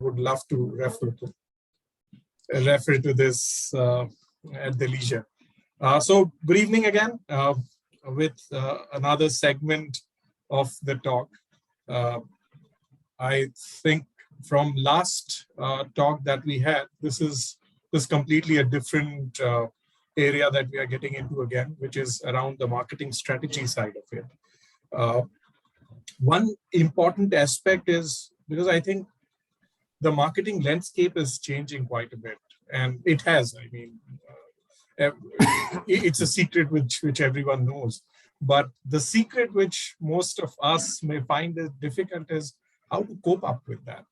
would love to refer to this at the leisure. So good evening again with another segment of the talk. I think from last talk that we had, this is completely a different area that we are getting into again, which is around the marketing strategy side of it. One important aspect is, because I think the marketing landscape is changing quite a bit, and it has. I mean, it's a secret which everyone knows, but the secret which most of us may find it difficult is how to cope up with that.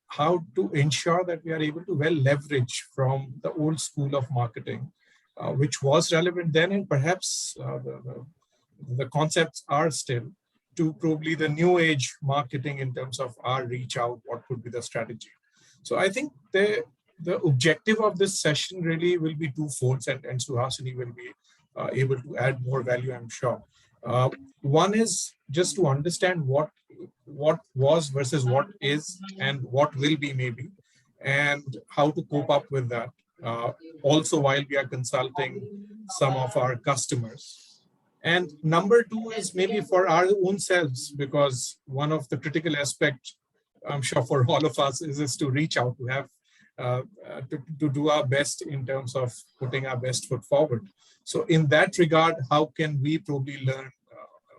How to ensure that we are able to well leverage from the old school of marketing, which was relevant then, and perhaps the concepts are still, to probably the new age marketing in terms of our reach out, what could be the strategy. So I think the objective of this session really will be twofold, and Suhasini will be able to add more value, I'm sure. One is just to understand what was versus what is and what will be maybe, and how to cope up with that. Also, while we are consulting some of our customers. And number two is maybe for our own selves, because one of the critical aspects, I'm sure for all of us, is to reach out, to have to do our best in terms of putting our best foot forward. So in that regard, how can we probably learn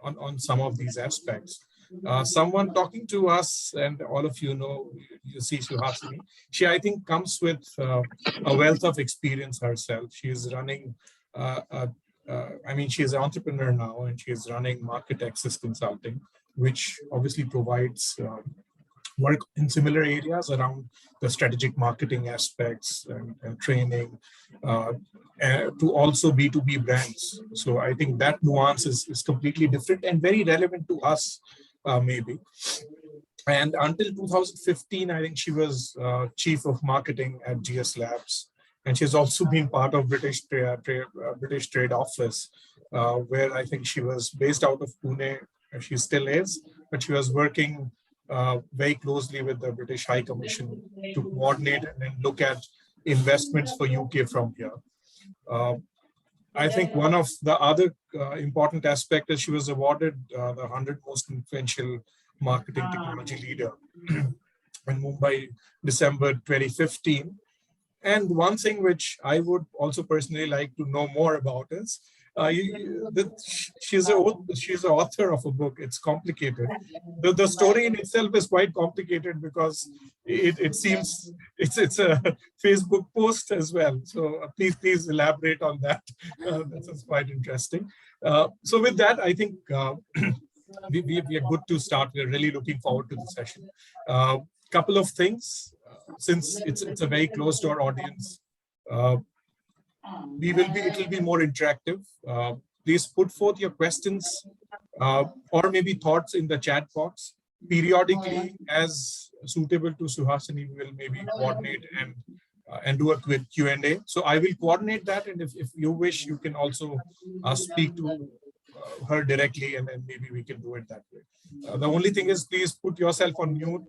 on some of these aspects? Someone talking to us, and all of you know, you see Suhasini, she, I think, comes with a wealth of experience herself. She is running, I mean, she is an entrepreneur now, and she is running Market Access Consulting, which obviously provides work in similar areas around the strategic marketing aspects and training, to also B2B brands. So I think that nuance is completely different and very relevant to us, maybe. And until 2015, I think she was chief of marketing at GS Labs. And she's also been part of British Trade Office, where I think she was based out of Pune. She still is, but she was working very closely with the British High Commission to coordinate and look at investments for UK from here. I think one of the other important aspects is she was awarded the 100 most influential marketing technology leader in Mumbai, December 2015. And one thing which I would also personally like to know more about is, she's an author of a book. It's complicated. The story in itself is quite complicated, because it seems it's a Facebook post as well. So please elaborate on that. That's quite interesting. So with that, I think we are good to start. We're really looking forward to the session. Couple of things, since it's a very closed door audience. It will be more interactive. Please put forth your questions or maybe thoughts in the chat box. Periodically, as suitable to Suhasini, we will maybe coordinate and do a quick Q&A. So I will coordinate that, and if you wish, you can also speak to her directly, and then maybe we can do it that way. The only thing is, please put yourself on mute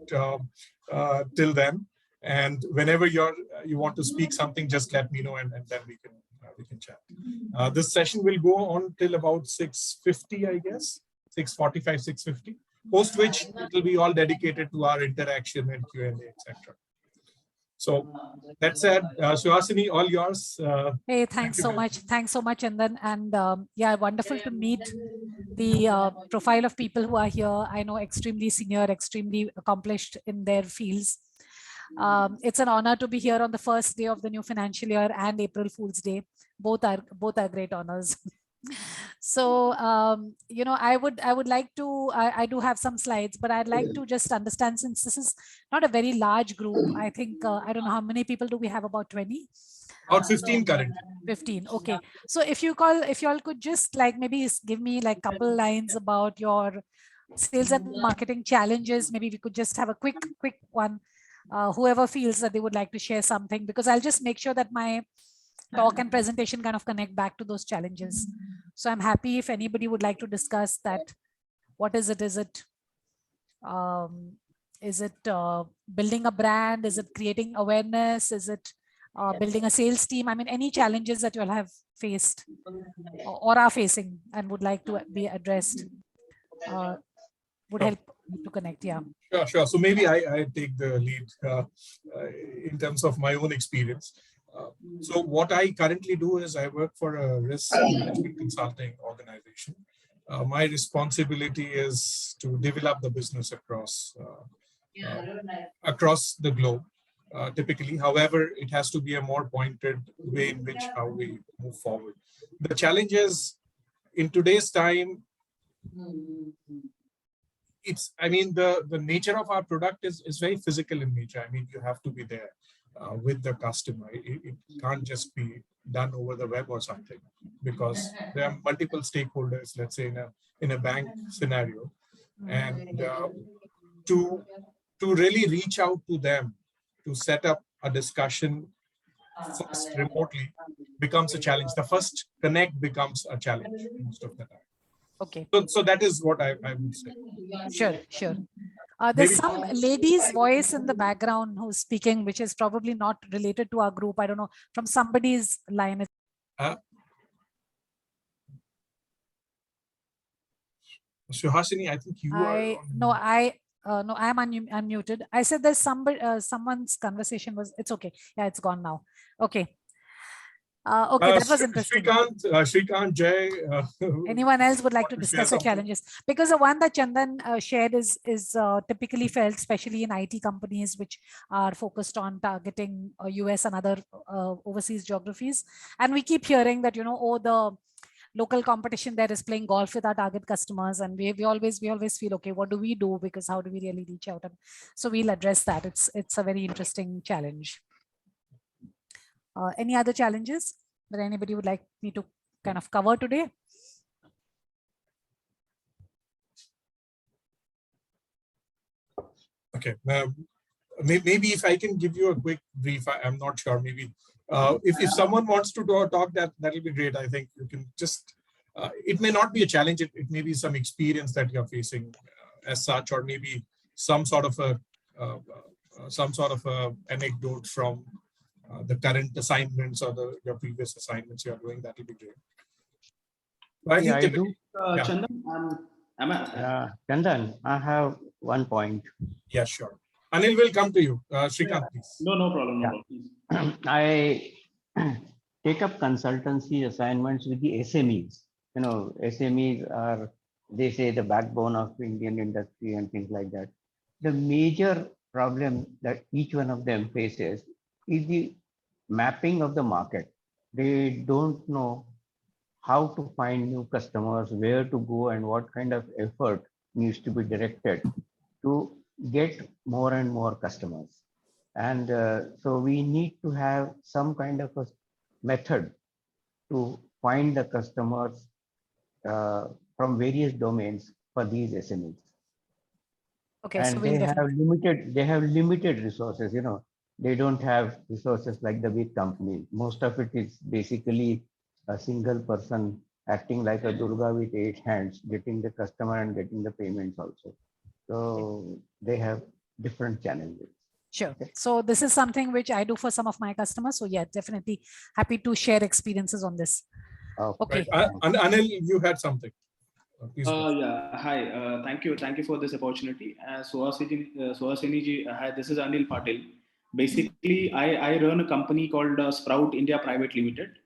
till then. And whenever you want to speak something, just let me know, and then we can chat. This session will go on till about 6:50, I guess, 6:45, 6:50. Post which it will be all dedicated to our interaction and Q&A, etc. So that said, Suhasini, all yours. Hey, thanks so much. Thanks so much, Chandan. And yeah, wonderful to meet the profile of people who are here. I know extremely senior, extremely accomplished in their fields. It's an honor to be here on the first day of the new financial year and April Fool's Day. Both are great honors. So you know, I would like to, I do have some slides, but I'd like to just understand, since this is not a very large group. I think I don't know how many people do we have, about 20? About 15 currently. 15. Okay. So if you all could just like maybe give me like a couple lines about your sales and marketing challenges. Maybe we could just have a quick one. Whoever feels that they would like to share something, because I'll just make sure that my talk and presentation kind of connect back to those challenges. So I'm happy if anybody would like to discuss that. What is it? Is Is it building a brand? Is it creating awareness? Is it building a sales team? I mean, any challenges that you all have faced or are facing and would like to be addressed would help to connect. Yeah. Sure, sure. So maybe I take the lead in terms of my own experience. So what I currently do is I work for a risk management consulting organization. My responsibility is to develop the business across the globe. Typically, however, it has to be a more pointed way in which how we move forward. The challenge is in today's time, I mean, the nature of our product is very physical in nature. I mean, you have to be there with the customer. It can't just be done over the web or something, because there are multiple stakeholders, let's say in a bank scenario. And to really reach out to them, to set up a discussion first remotely becomes a challenge. The first connect becomes a challenge most of the time. Okay. So that is what I would say. Sure, sure. There's some lady's voice in the background who's speaking, which is probably not related to our group. I don't know, from somebody's line. Suhasini, I think you are. No, I'm unmuted. I said there's somebody, someone's conversation was, it's okay. Yeah, it's gone now. Okay. Okay, that was interesting. Shrikant, Jay. Anyone else would like to discuss the challenges? Because the one that Chandan shared is typically felt, especially in IT companies, which are focused on targeting US and other overseas geographies. And we keep hearing that, oh, the local competition there is playing golf with our target customers, and we always feel, okay, what do we do? Because how do we really reach out? And so we'll address that. It's a very interesting challenge. Any other challenges that anybody would like me to kind of cover today? Okay, maybe if I can give you a quick brief, I'm not sure. Maybe if someone wants to talk, that'll be great. I think you can just. It may not be a challenge. It may be some experience that you're facing as such, or maybe some sort of a anecdote from the current assignments or your previous assignments you're doing. That will be great. But I do. Chandan, I have one point. Yeah, sure. Anil will come to you. Shrikant, please. No problem. No problem. I take up consultancy assignments with the SMEs. You know, SMEs are, they say, the backbone of Indian industry and things like that. The major problem that each one of them faces is the mapping of the market. They don't know how to find new customers, where to go, and what kind of effort needs to be directed to get more and more customers. And so we need to have some kind of a method to find the customers from various domains for these SMEs. Okay, and so they have limited resources. You know, they don't have resources like the big companies. Most of it is basically a single person acting like a Durga with 8 hands, getting the customer and getting the payments also. So they have different challenges. Sure. Okay. So this is something which I do for some of my customers. So yeah, definitely happy to share experiences on this. Okay. Right. Anil, you had something. Yeah. Hi. Thank you for this opportunity. Suhasini ji, hi. This is Anil Patil. Basically, I run a company called Sprout India Private Limited,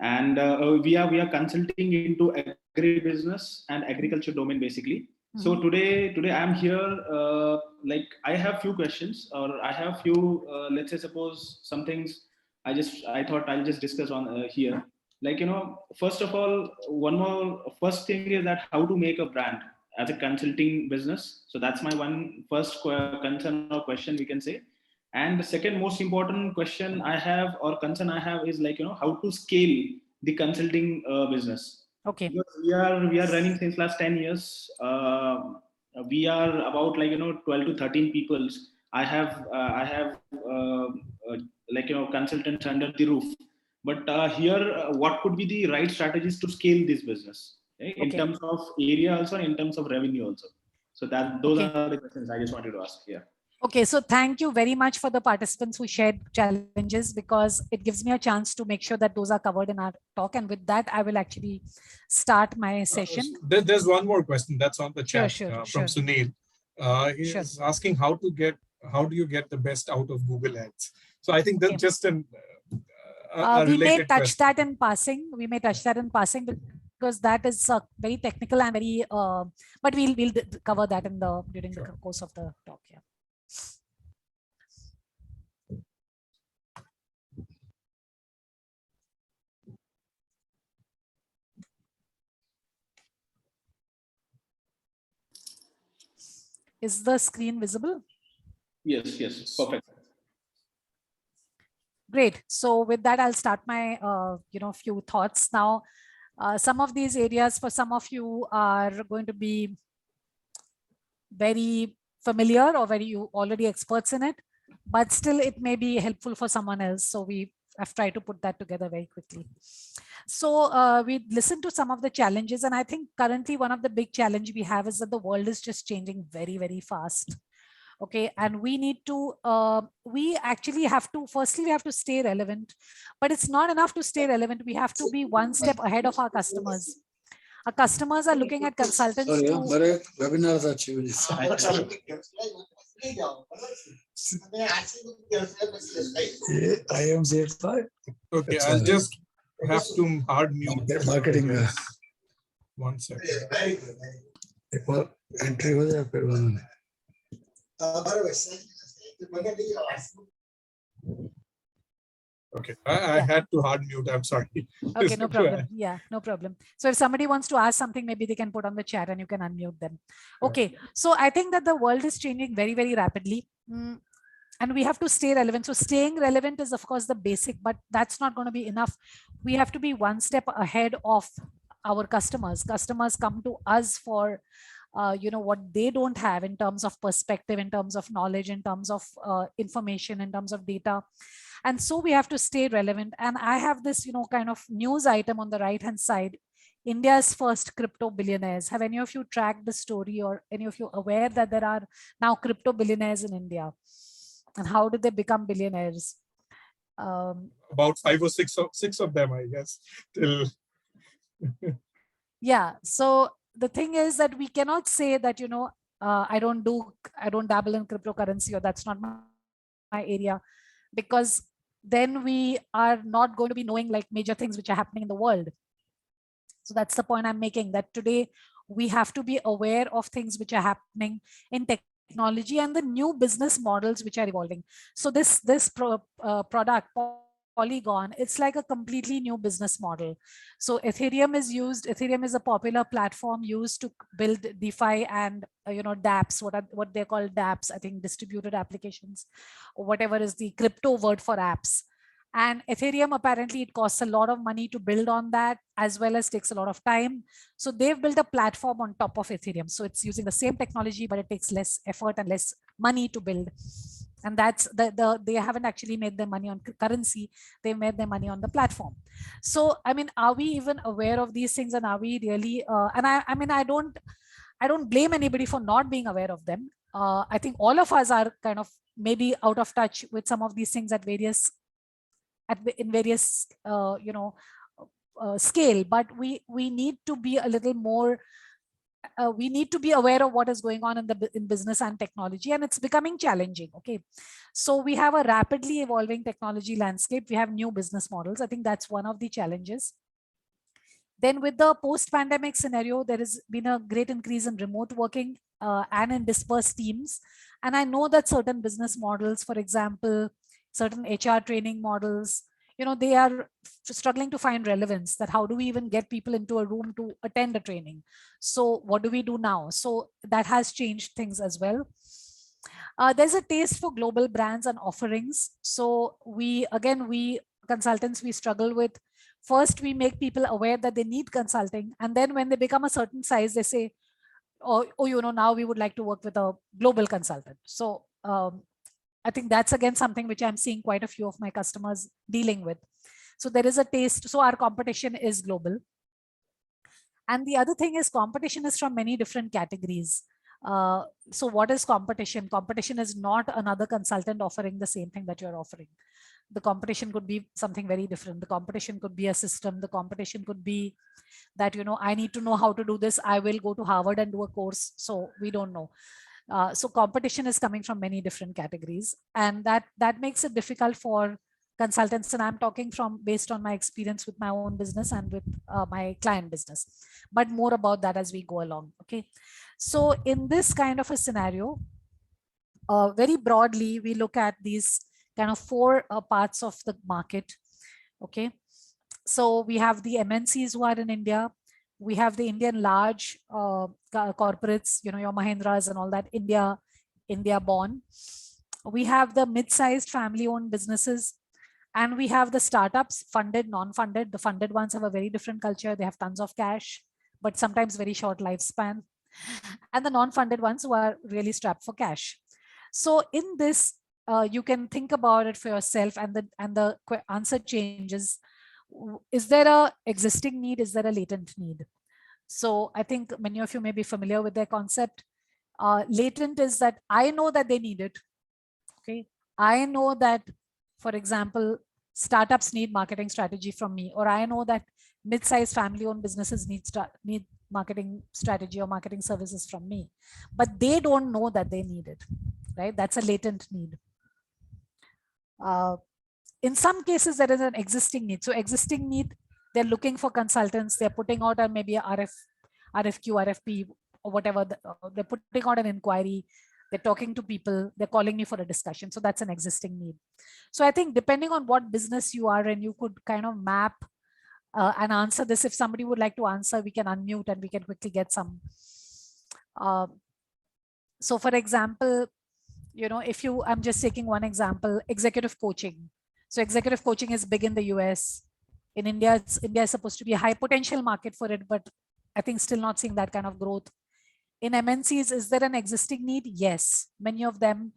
and we are consulting into agribusiness and agriculture domain basically. So today I'm here. Like I have few questions, or I have few. Let's say suppose some things. I thought I'll just discuss on here. Like, you know, first of all, first thing is that how to make a brand as a consulting business. So that's my first concern or question we can say. And the second most important question I have or concern I have is, like, you know, how to scale the consulting business. Okay. Because we are running since last 10 years. We are about, like, you know, 12 to 13 people. I have like, you know, consultants under the roof. But here, what could be the right strategies to scale this business, okay? In terms of area also, in terms of revenue also. So those are the questions I just wanted to ask. Yeah. Okay, so thank you very much for the participants who shared challenges, because it gives me a chance to make sure that those are covered in our talk. And with that, I will actually start my session. There's one more question that's on the chat from Sure. Sunil. He's asking how do you get the best out of Google Ads? So I think that's just we may touch that in passing. Because that is very technical and very, but we'll cover that during the course of the talk. Yeah. Is the screen visible? Yes, perfect. Great. So with that, I'll start my few thoughts now. Some of these areas for some of you are going to be very familiar or very already experts in it, but still it may be helpful for someone else. So I've tried to put that together very quickly. So we listened to some of the challenges, and I think currently one of the big challenge we have is that the world is just changing very, very fast. Okay, and we need to, we actually have to, firstly, we have to stay relevant, but it's not enough to stay relevant. We have to be one step ahead of our customers. Our customers are looking at consultants Okay, I'll just have to hard mute. Marketing. 1 second. Entry Okay, I had to hard mute. I'm sorry. Okay, no problem. Yeah, no problem. So if somebody wants to ask something, maybe they can put on the chat and you can unmute them. Okay, so I think that the world is changing very, very rapidly. And we have to stay relevant. So staying relevant is, of course, the basic, but that's not going to be enough. We have to be one step ahead of our customers. Customers come to us for what they don't have in terms of perspective, in terms of knowledge, in terms of information, in terms of data. And so we have to stay relevant. And I have this, kind of news item on the right hand side. India's first crypto billionaires. Have any of you tracked the story, or any of you aware that there are now crypto billionaires in India? And how did they become billionaires? About 5 or 6 of them, I guess. Yeah. So the thing is that we cannot say that, I don't dabble in cryptocurrency, or that's not my area, because then we are not going to be knowing like major things which are happening in the world. So that's the point I'm making, that today we have to be aware of things which are happening in technology and the new business models which are evolving. So this product Polygon, it's like a completely new business model. So Ethereum is a popular platform used to build DeFi and dApps, what they call dApps, I think distributed applications, or whatever is the crypto word for apps. And Ethereum, apparently it costs a lot of money to build on that, as well as takes a lot of time. So they've built a platform on top of Ethereum. So it's using the same technology, but it takes less effort and less money to build. And that's they haven't actually made their money on currency. They made their money on the platform. So, I mean, are we even aware of these things? And are we really, and I don't blame anybody for not being aware of them. I think all of us are kind of maybe out of touch with some of these things in various scale, but we need to be a little more, we need to be aware of what is going on in business and technology, and it's becoming challenging. Okay, so we have a rapidly evolving technology landscape. We have new business models. I think that's one of the challenges. Then with the post-pandemic scenario, there has been a great increase in remote working and in dispersed teams. And I know that certain business models, for example, certain HR training models, they are struggling to find relevance, that how do we even get people into a room to attend a training? So what do we do now? So that has changed things as well. There's a taste for global brands and offerings. So we consultants, we struggle with, first we make people aware that they need consulting. And then when they become a certain size, they say, oh, now we would like to work with a global consultant. So I think that's again something which I'm seeing quite a few of my customers dealing with. So there is a taste. So our competition is global. And the other thing is competition is from many different categories. So what is competition? Competition is not another consultant offering the same thing that you're offering. The competition could be something very different. The competition could be a system. The competition could be that, I need to know how to do this. I will go to Harvard and do a course. So we don't know. So competition is coming from many different categories, and that makes it difficult for consultants. And I'm talking from based on my experience with my own business and with my client business, but more about that as we go along. Okay. So in this kind of a scenario, very broadly, we look at these kind of four parts of the market. Okay. So we have the MNCs who are in India. We have the Indian large corporates, your Mahindras and all that, India born. We have the mid-sized family-owned businesses, and we have the startups, funded, non-funded. The funded ones have a very different culture. They have tons of cash, but sometimes very short lifespan. And the non-funded ones who are really strapped for cash. So in this, you can think about it for yourself, and the answer changes. Is there a existing need? Is there a latent need? So I think many of you may be familiar with their concept. Latent is that I know that they need it. Okay. I know that, for example, startups need marketing strategy from me, or I know that mid-sized family-owned businesses need marketing strategy or marketing services from me, but they don't know that they need it, right? That's a latent need. In some cases, there is an existing need. So existing need, they're looking for consultants. They're putting out maybe a RFQ, RFP, or whatever. They're putting out an inquiry. They're talking to people. They're calling me for a discussion. So that's an existing need. So I think depending on what business you are in, you could kind of map and answer this. If somebody would like to answer, we can unmute and we can quickly get some. So for example, I'm just taking one example, executive coaching. So executive coaching is big in the US. In India, India is supposed to be a high potential market for it, but I think still not seeing that kind of growth. In MNCs, is there an existing need? Yes. Many of them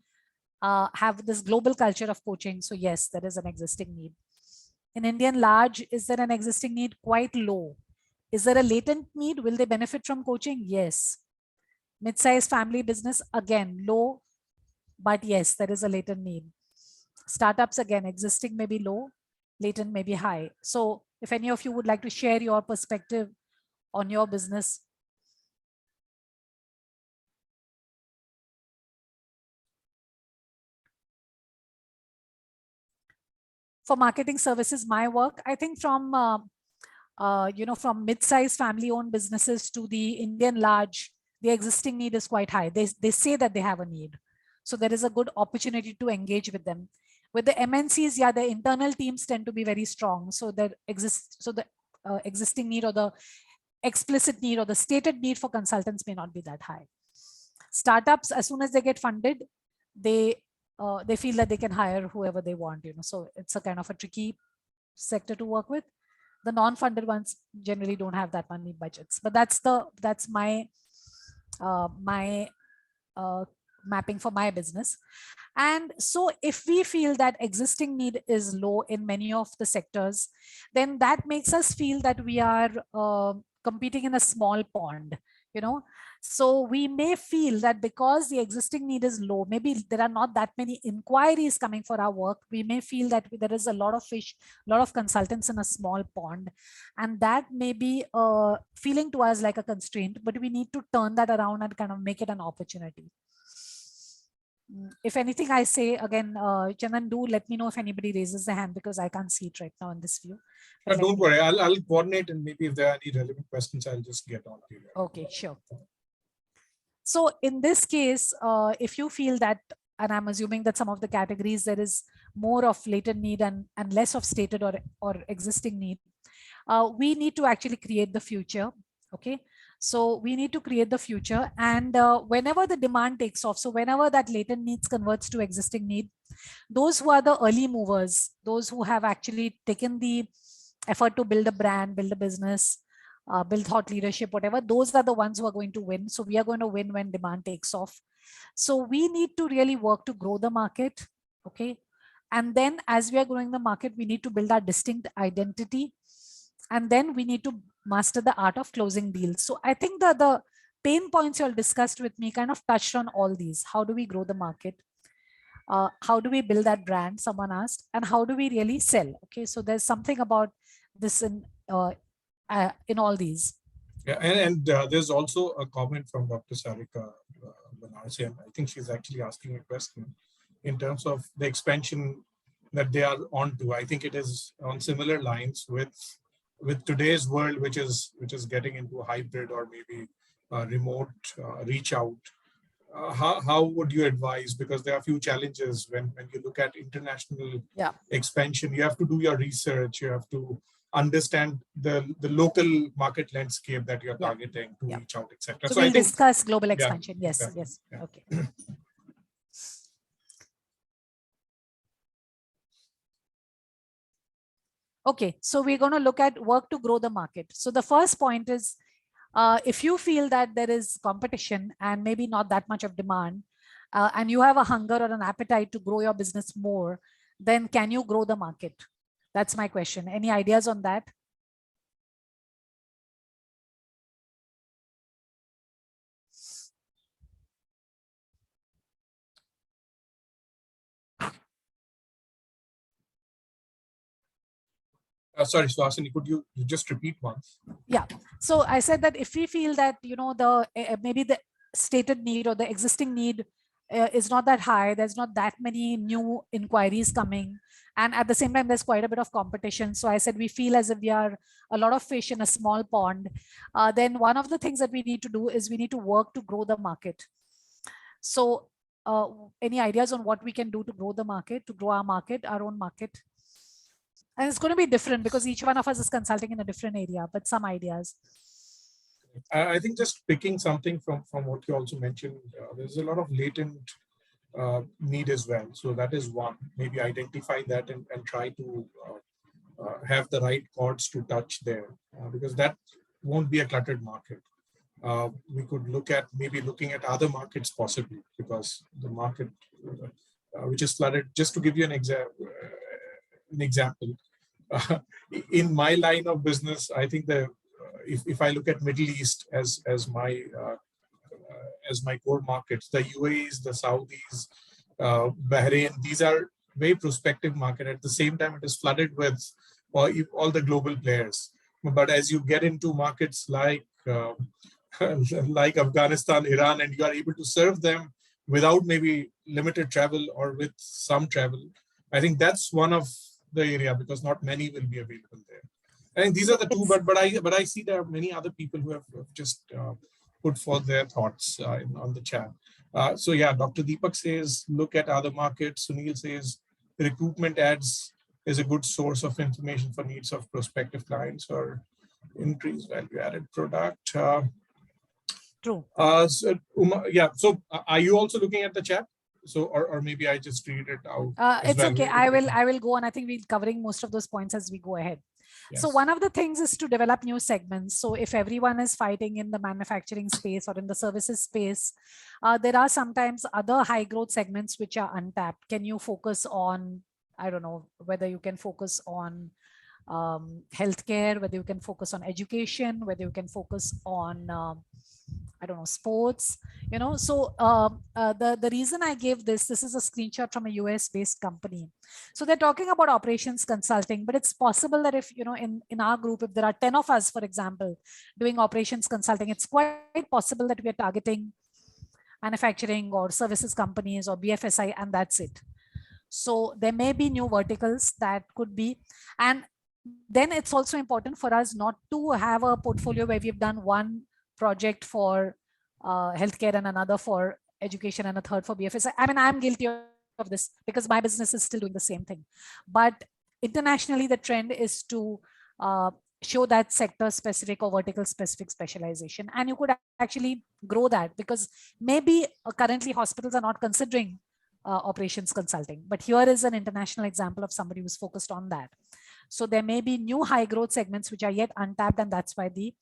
have this global culture of coaching. So yes, there is an existing need. In Indian large, is there an existing need? Quite low. Is there a latent need? Will they benefit from coaching? Yes. Mid-sized family business, again, low, but yes, there is a latent need. Startups, again, existing may be low, latent may be high. So if any of you would like to share your perspective on your business. For marketing services, my work, I think from, from mid-sized family-owned businesses to the Indian large, the existing need is quite high. They say that they have a need. So there is a good opportunity to engage with them. With the MNCs, yeah, the internal teams tend to be very strong. So the existing need or the explicit need or the stated need for consultants may not be that high. Startups, as soon as they get funded, they feel that they can hire whoever they want, so it's a kind of a tricky sector to work with. The non-funded ones generally don't have that money budgets, but that's my mapping for my business. And so if we feel that existing need is low in many of the sectors, then that makes us feel that we are competing in a small pond, So we may feel that because the existing need is low, maybe there are not that many inquiries coming for our work. We may feel that there is a lot of fish, a lot of consultants in a small pond. And that may be feeling to us like a constraint, but we need to turn that around and kind of make it an opportunity. If anything I say, again, Chandan, do let me know if anybody raises their hand, because I can't see it right now in this view. Don't worry, I'll coordinate, and maybe if there are any relevant questions, I'll just get on to you. Okay, sure. So in this case, if you feel that, and I'm assuming that some of the categories, there is more of latent need and less of stated or existing need, we need to actually create the future. Okay. So we need to create the future, and whenever the demand takes off, so whenever that latent needs converts to existing need, those who are the early movers, those who have actually taken the effort to build a brand, build a business, build thought leadership, whatever, those are the ones who are going to win. So we are going to win when demand takes off. So we need to really work to grow the market. Okay. And then as we are growing the market, we need to build our distinct identity. And then we need to master the art of closing deals. So I think the pain points you all discussed with me kind of touched on all these. How do we grow the market? How do we build that brand? Someone asked, and how do we really sell? Okay, so there's something about this in all these. Yeah, and there's also a comment from Dr. Sarika Banarsi, and I think she's actually asking a question in terms of the expansion that they are on to. I think it is on similar lines with today's world, which is getting into a hybrid or maybe remote reach out. How would you advise? Because there are a few challenges when you look at international expansion. You have to do your research. You have to understand the local market landscape that you're targeting to reach out, etc. So we'll discuss global expansion. Yes, exactly. yes. Yeah. Okay. Okay, so we're going to look at work to grow the market. So the first point is, if you feel that there is competition and maybe not that much of demand, and you have a hunger or an appetite to grow your business more, then can you grow the market? That's my question. Any ideas on that? Sorry, Suhasini, could you just repeat once? Yeah. So I said that if we feel that, the maybe the stated need or the existing need is not that high, there's not that many new inquiries coming, and at the same time there's quite a bit of competition. So I said we feel as if we are a lot of fish in a small pond. Then one of the things that we need to do is we need to work to grow the market. So any ideas on what we can do to grow the market, to grow our market, our own market? And it's going to be different because each one of us is consulting in a different area, but some ideas. I think just picking something from what you also mentioned, there's a lot of latent need as well. So that is one, maybe identify that and try to have the right chords to touch there, because that won't be a cluttered market. We could look at maybe looking at other markets possibly, because the market which is flooded, just to give you an example, in my line of business, I think if I look at Middle East as my core markets, the UAEs, the Saudis, Bahrain, these are very prospective market. At the same time, it is flooded with all the global players. But as you get into markets like like Afghanistan, Iran, and you are able to serve them without maybe limited travel or with some travel, I think that's one of the area, because not many will be available there. I think these are the two, but I see there are many other people who have just put forth their thoughts on the chat. So yeah, Dr. Deepak says, look at other markets. Sunil says, recruitment ads is a good source of information for needs of prospective clients or increase value added product. True. So, yeah, so are you also looking at the chat? So, or maybe I just read it out. It's okay. I will go on. I think we're covering most of those points as we go ahead. Yes. So one of the things is to develop new segments. So if everyone is fighting in the manufacturing space or in the services space, there are sometimes other high growth segments which are untapped. Can you focus on, I don't know, whether you can focus on healthcare, whether you can focus on education, whether you can focus on I don't know, sports, so the reason I gave this is a screenshot from a US based company. So they're talking about operations consulting, but it's possible that if, in our group, if there are 10 of us, for example, doing operations consulting, it's quite possible that we are targeting manufacturing or services companies or BFSI, and that's it. So there may be new verticals that could be, and then it's also important for us not to have a portfolio where we've done one project for healthcare and another for education and a third for BFSI. I mean, I'm guilty of this because my business is still doing the same thing. But internationally, the trend is to show that sector specific or vertical specific specialization. And you could actually grow that, because maybe currently hospitals are not considering operations consulting. But here is an international example of somebody who's focused on that. So there may be new high growth segments which are yet untapped, and that's why the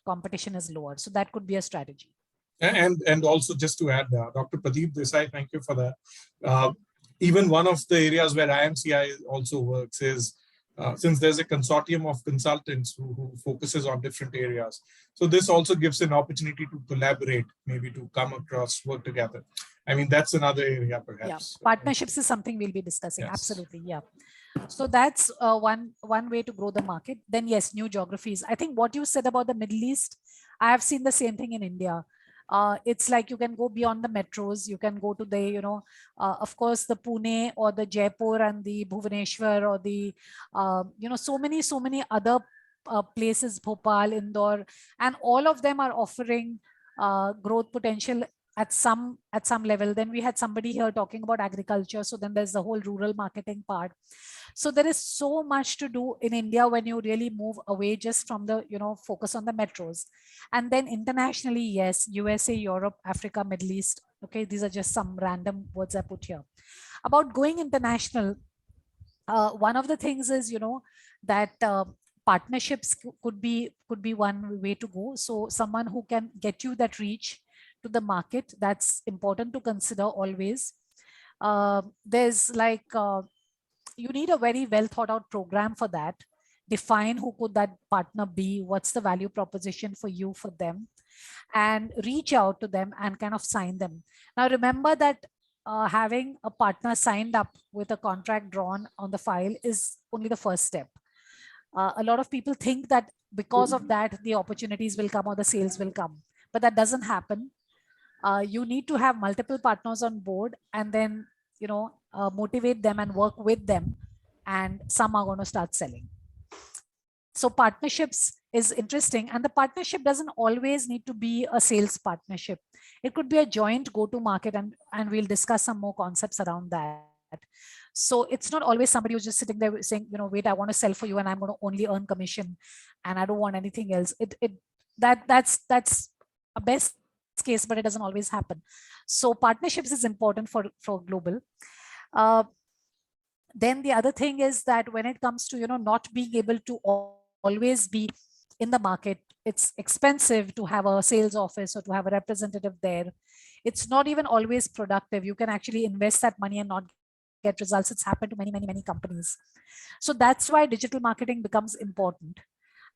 competition is lower. So that could be a strategy. And also just to add, Dr. Pradeep Desai, thank you for that. Even one of the areas where IMCI also works is since there's a consortium of consultants who focuses on different areas. So this also gives an opportunity to collaborate, maybe to come across, work together. I mean, that's another area perhaps. Yeah, partnerships is something we'll be discussing. Yes. Absolutely, yeah. So that's one way to grow the market. Then yes, new geographies. I think what you said about the Middle East, I have seen the same thing in India. It's like you can go beyond the metros. You can go to the, of course, the Pune or the Jaipur and the Bhubaneswar or the, so many other places, Bhopal, Indore, and all of them are offering growth potential at some level. Then we had somebody here talking about agriculture. So then there's the whole rural marketing part. So there is so much to do in India when you really move away just from the, focus on the metros. And then internationally, yes, USA, Europe, Africa, Middle East. Okay, these are just some random words I put here. About going international, one of the things is, that partnerships could be one way to go. So someone who can get you that reach to the market, that's important to consider always. There's like, you need a very well thought out program for that. Define who could that partner be, what's the value proposition for you, for them, and reach out to them and kind of sign them. Now, remember that having a partner signed up with a contract drawn on the file is only the first step. A lot of people think that because of that, the opportunities will come or the sales will come, but that doesn't happen. You need to have multiple partners on board and then, motivate them and work with them, and some are going to start selling. So partnerships is interesting, and the partnership doesn't always need to be a sales partnership. It could be a joint go-to-market, and we'll discuss some more concepts around that. So it's not always somebody who's just sitting there saying, wait, I want to sell for you and I'm going to only earn commission and I don't want anything else. That's a best case, but it doesn't always happen. So partnerships is important for global. Then the other thing is that when it comes to, not being able to always be in the market, it's expensive to have a sales office or to have a representative there. It's not even always productive. You can actually invest that money and not get results. It's happened to many companies. So that's why digital marketing becomes important.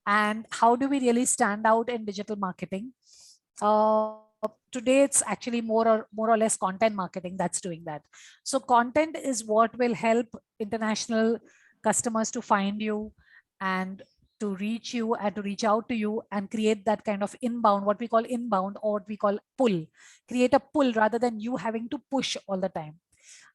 And how do we really stand out in digital marketing? Today, it's actually more or less content marketing that's doing that. So content is what will help international customers to find you and to reach you and to reach out to you and create that kind of inbound, what we call inbound, or what we call pull. Create a pull rather than you having to push all the time.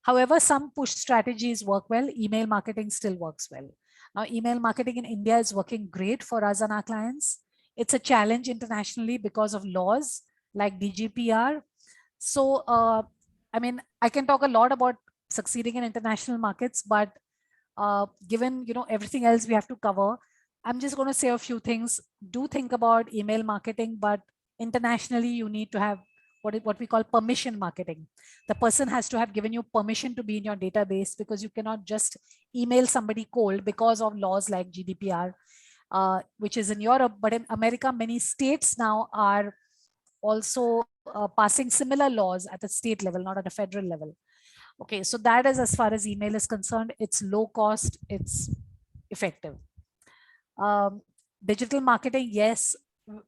However, some push strategies work well. Email marketing still works well. Now, email marketing in India is working great for us and our clients. It's a challenge internationally because of laws like DGPR. So, I mean, I can talk a lot about succeeding in international markets, but given, everything else we have to cover, I'm just going to say a few things. Do think about email marketing, but internationally, you need to have what we call permission marketing. The person has to have given you permission to be in your database, because you cannot just email somebody cold because of laws like GDPR, which is in Europe. But in America, many states now are also passing similar laws at the state level, not at a federal level. Okay, so that is as far as email is concerned. It's low cost, it's effective. Digital marketing, yes,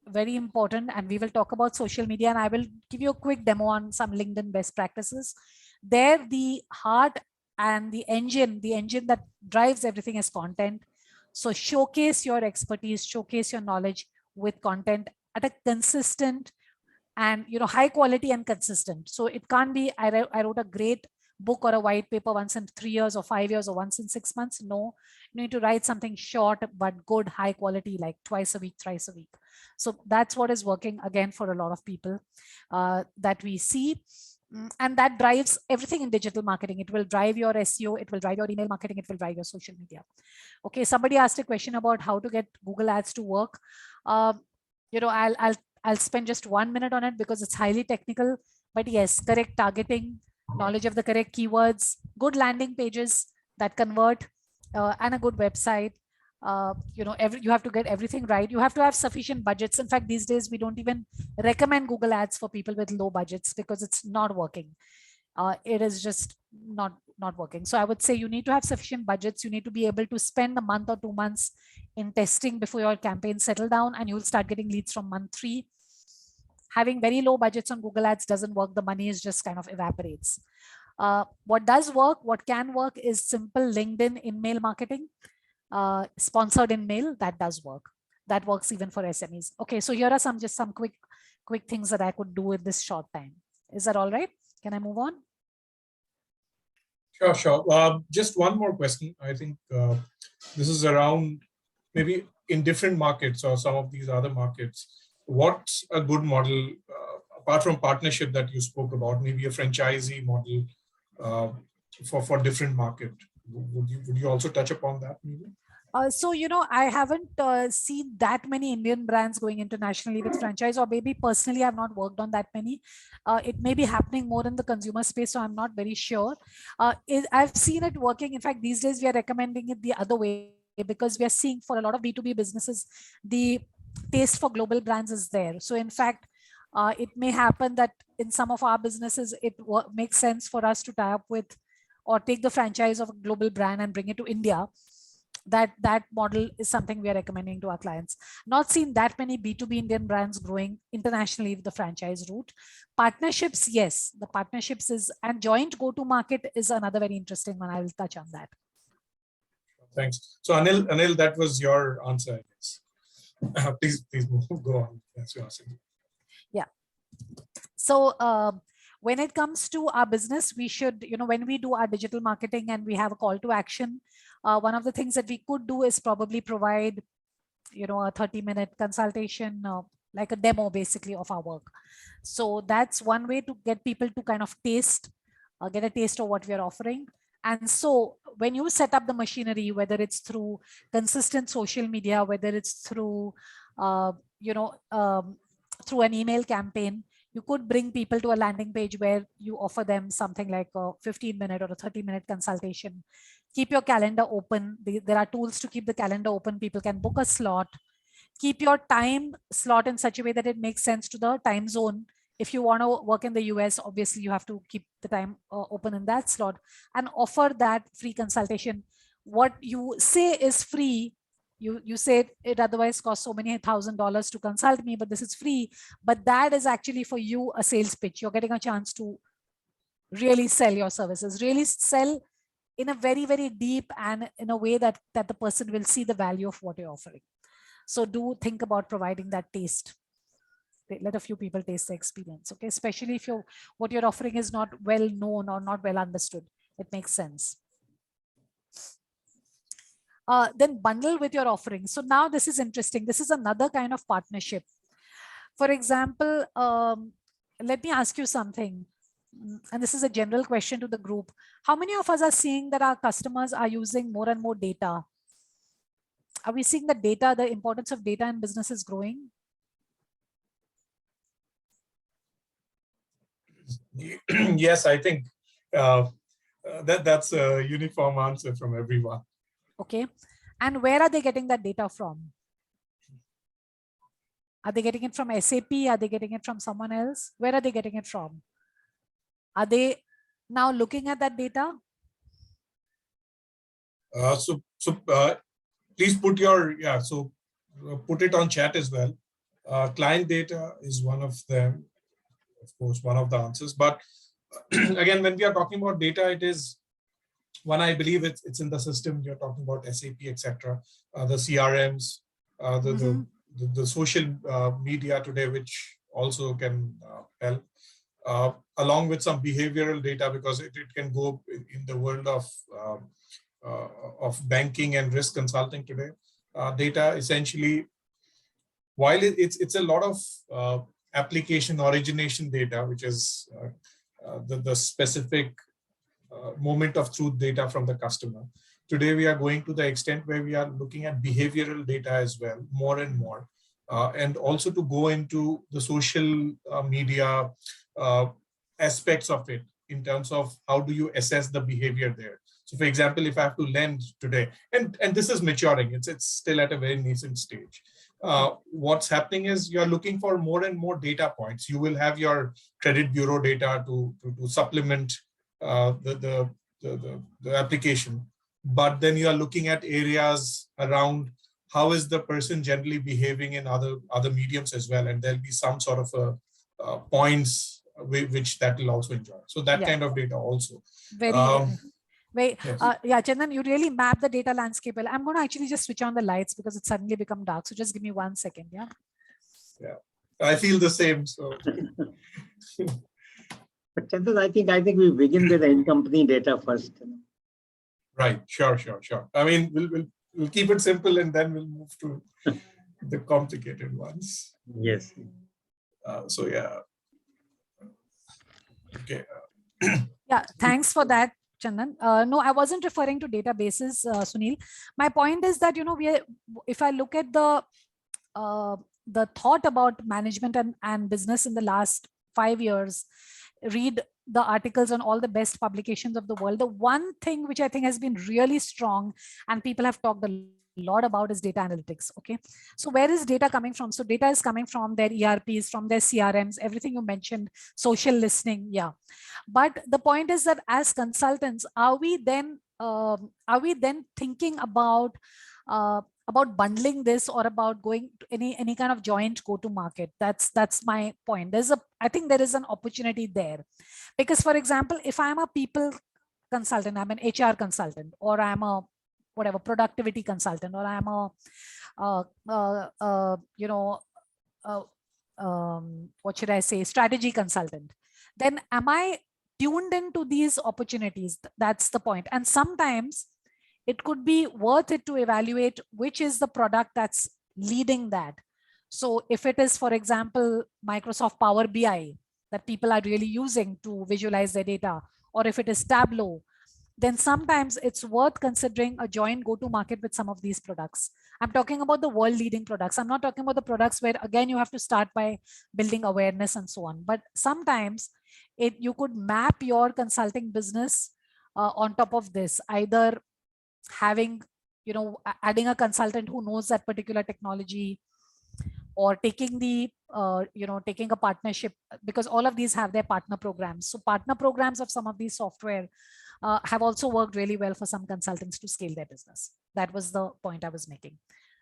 very important. And we will talk about social media, and I will give you a quick demo on some LinkedIn best practices. There, the heart and the engine that drives everything is content. So showcase your expertise, showcase your knowledge with content at a consistent and high quality and consistent. So it can't be I wrote a great book or a white paper once in 3 years or 5 years or once in 6 months. No, you need to write something short but good, high quality, like twice a week, thrice a week. So that's what is working again for a lot of people that we see. And that drives everything in digital marketing. It will drive your SEO, it will drive your email marketing, it will drive your social media. Okay, somebody asked a question about how to get Google Ads to work. I'll spend just 1 minute on it because it's highly technical. But yes, correct targeting, knowledge of the correct keywords, good landing pages that convert, and a good website. You have to get everything right. You have to have sufficient budgets. In fact, these days we don't even recommend Google Ads for people with low budgets because it's not working. It is just not not working. So I would say you need to have sufficient budgets. You need to be able to spend a month or 2 months in testing before your campaign settle down, and you'll start getting leads from month 3. Having very low budgets on Google Ads doesn't work. The money is just kind of evaporates. What does work, what can work is simple LinkedIn in-mail marketing, sponsored in-mail. That does work. That works even for SMEs. Okay, so here are some quick things that I could do in this short time. Is that all right? Can I move on? Sure. Just one more question. I think this is around maybe in different markets or some of these other markets. What's a good model, apart from partnership that you spoke about, maybe a franchisee model for different market? Would you also touch upon that maybe? So, I haven't seen that many Indian brands going internationally with franchise, or maybe personally, I've not worked on that many. It may be happening more in the consumer space, so I'm not very sure. I've seen it working. In fact, these days we are recommending it the other way, because we are seeing for a lot of B2B businesses, the taste for global brands is there. So in fact, it may happen that in some of our businesses, it makes sense for us to tie up with or take the franchise of a global brand and bring it to India. That model is something we are recommending to our clients. Not seen that many B2B Indian brands growing internationally with the franchise route. Partnerships, yes, the partnerships and joint go-to-market is another very interesting one. I will touch on that. Thanks. So Anil, that was your answer, I guess. Please go on. Yes, yeah. So when it comes to our business, we should, when we do our digital marketing and we have a call to action, one of the things that we could do is probably provide, a 30-minute consultation, like a demo basically of our work. So that's one way to get people to kind of get a taste of what we are offering. And so when you set up the machinery, whether it's through consistent social media, whether it's through, through an email campaign, you could bring people to a landing page where you offer them something like a 15-minute or a 30-minute consultation. Keep your calendar open. There are tools to keep the calendar open. People can book a slot. Keep your time slot in such a way that it makes sense to the time zone. If you want to work in the US, obviously you have to keep the time open in that slot and offer that free consultation. What you say is free. You say it otherwise costs so many $1,000 to consult me, but this is free. But that is actually for you a sales pitch. You're getting a chance to really sell your services, really sell in a very, very deep and in a way that the person will see the value of what you're offering. So do think about providing that taste. Let a few people taste the experience, okay? Especially if what you're offering is not well known or not well understood. It makes sense. Then bundle with your offering. So now this is interesting. This is another kind of partnership. For example, let me ask you something. And this is a general question to the group. How many of us are seeing that our customers are using more and more data? Are we seeing the importance of data in business is growing? Yes, I think that's a uniform answer from everyone. Okay. And where are they getting that data from? Are they getting it from SAP? Are they getting it from someone else? Where are they getting it from? Are they now looking at that data? Please put put it on chat as well. Client data is one of them, of course, one of the answers. But again, when we are talking about data, it is one, I believe it's in the system. You're talking about SAP, etc. The CRMs, the social media today, which also can help, along with some behavioral data, because it can go in the world of banking and risk consulting today. Data essentially, while it's a lot of application origination data, which is the specific moment of truth data from the customer. Today, we are going to the extent where we are looking at behavioral data as well, more and more, and also to go into the social media aspects of it in terms of how do you assess the behavior there. So, for example, if I have to lend today, and this is maturing, it's still at a very nascent stage. What's happening is you're looking for more and more data points. You will have your credit bureau data to supplement the the application, but then you are looking at areas around how is the person generally behaving in other mediums as well, and there'll be some sort of points which that will also enjoy. So that kind of data also. Very. Wait, yes. Yeah, Chandan, you really map the data landscape. Well, I'm going to actually just switch on the lights because it's suddenly become dark. So just give me 1 second. Yeah. Yeah, I feel the same. So. But Chandan, I think we begin with the in-company data first. Right. Sure. I mean, we'll keep it simple and then we'll move to the complicated ones. Yes. So yeah. Okay. Yeah. Thanks for that, Chandan. No, I wasn't referring to databases, Sunil. My point is that, if I look at the thought about management and business in the last 5 years, read the articles on all the best publications of the world, the one thing which I think has been really strong and people have talked a lot about is data analytics. Okay, so where is data coming from? So data is coming from their ERPs, from their CRMs, everything you mentioned, social listening. Yeah, but the point is that as consultants, are we then thinking about bundling this or about going to any kind of joint go to market? That's my point. I think there is an opportunity there, because for example, if I'm a people consultant, I'm an HR consultant, or I'm a whatever productivity consultant, or I'm a what should I say, strategy consultant, then am I tuned into these opportunities? That's the point. And sometimes it could be worth it to evaluate which is the product that's leading that. So if it is, for example, Microsoft Power BI that people are really using to visualize their data, or if it is Tableau, then sometimes it's worth considering a joint go-to-market with some of these products. I'm talking about the world-leading products. I'm not talking about the products where, again, you have to start by building awareness and so on. But sometimes you could map your consulting business on top of this, either having, adding a consultant who knows that particular technology, or taking taking a partnership, because all of these have their partner programs. So partner programs of some of these software have also worked really well for some consultants to scale their business. That was the point I was making.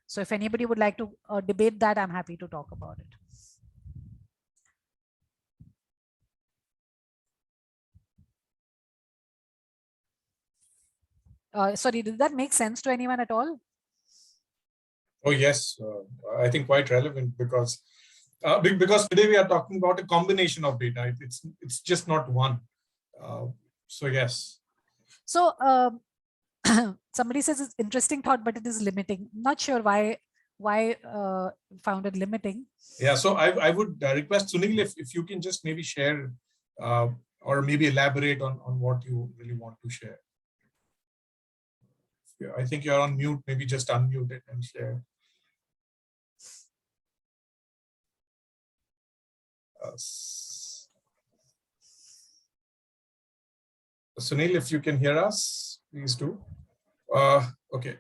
So if anybody would like to debate that, I'm happy to talk about it. Sorry, did that make sense to anyone at all? Oh yes, I think quite relevant, because today we are talking about a combination of data. It's just not one. So yes. So somebody says it's interesting thought, but it is limiting. Not sure why found it limiting. Yeah, so I would request Sunil if you can just maybe share or maybe elaborate on what you really want to share. Yeah, I think you're on mute. Maybe just unmute it and share. Sunil, if you can hear us, please do. Okay.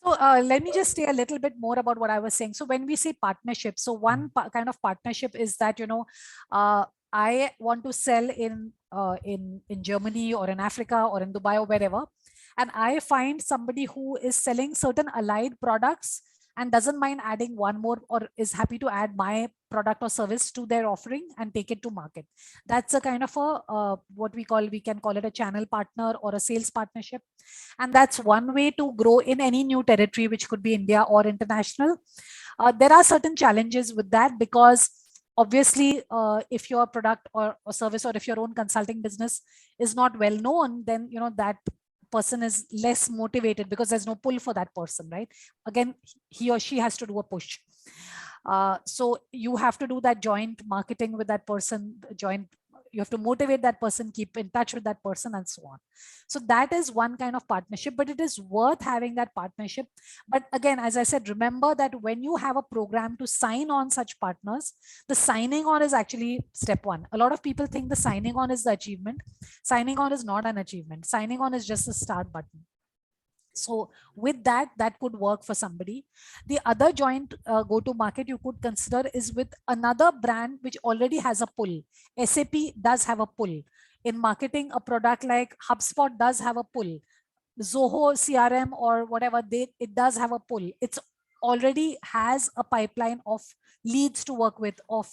So let me just say a little bit more about what I was saying. So when we say partnership, so one kind of partnership is that, I want to sell in Germany or in Africa or in Dubai or wherever, and I find somebody who is selling certain allied products and doesn't mind adding one more, or is happy to add my product or service to their offering and take it to market. That's a kind of a we can call it a channel partner or a sales partnership. And that's one way to grow in any new territory, which could be India or international. There are certain challenges with that, because obviously, if your product or service, or if your own consulting business is not well known, then that person is less motivated, because there's no pull for that person, right? Again, he or she has to do a push. So you have to do that joint marketing with that person, you have to motivate that person, keep in touch with that person, and so on. So that is one kind of partnership, but it is worth having that partnership. But again, as I said, remember that when you have a program to sign on such partners, the signing on is actually step one. A lot of people think the signing on is the achievement. Signing on is not an achievement. Signing on is just a start button. So with that could work for somebody. The other joint go-to market you could consider is with another brand which already has a pull. SAP does have a pull in marketing a product like HubSpot does have a pull. Zoho CRM or whatever, it does have a pull. It's already has a pipeline of leads to work with, of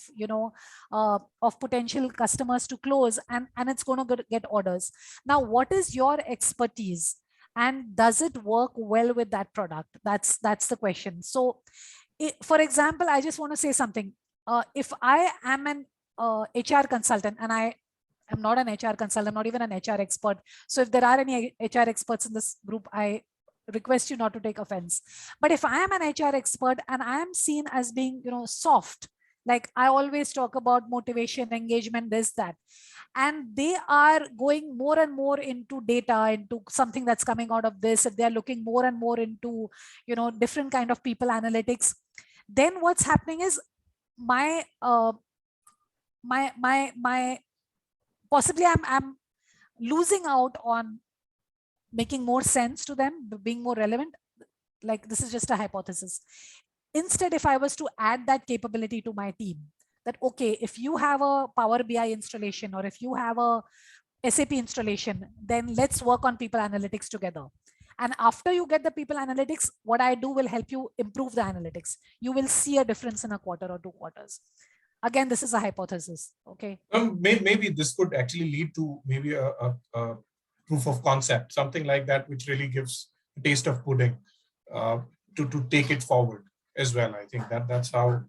of potential customers to close, and it's going to get orders. Now, what is your expertise, and does it work well with that product? That's the question. So for example, I just want to say something. If I am an HR consultant, and I'm not an HR consultant, not even an HR expert. So if there are any HR experts in this group, I request you not to take offense. But if I am an HR expert and I am seen as being, soft, like I always talk about motivation, engagement, this, that, and they are going more and more into data, into something that's coming out of this, if they're looking more and more into, different kind of people analytics, then what's happening is my possibly I'm losing out on making more sense to them, being more relevant. Like, this is just a hypothesis. Instead, if I was to add that capability to my team, that, okay, if you have a Power BI installation, or if you have a SAP installation, then let's work on people analytics together. And after you get the people analytics, what I do will help you improve the analytics. You will see a difference in a quarter or 2 quarters. Again, this is a hypothesis. Okay. Maybe this could actually lead to maybe a proof of concept, something like that, which really gives a taste of pudding to take it forward as well. I think that's how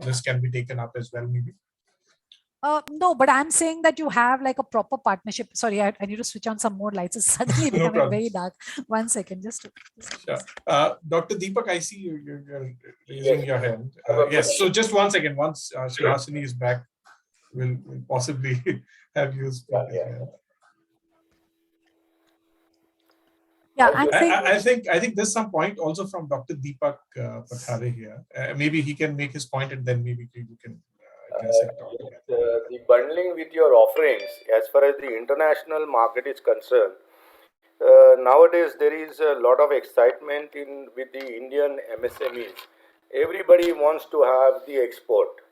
this can be taken up as well, maybe. No, but I'm saying that you have like a proper partnership. Sorry, I need to switch on some more lights. It's suddenly No becoming problem. very dark. 1 second, just. Sure. Dr. Deepak, I see you're raising your hand. Yes, so just 1 second. Once Suhasini is back, we'll possibly have you speak as well. Yeah, I think there's some point also from Dr. Deepak Pathare here. Maybe he can make his point, and then maybe you can address it altogether. The bundling with your offerings, as far as the international market is concerned, nowadays there is a lot of excitement with the Indian MSMEs. Everybody wants to have the export.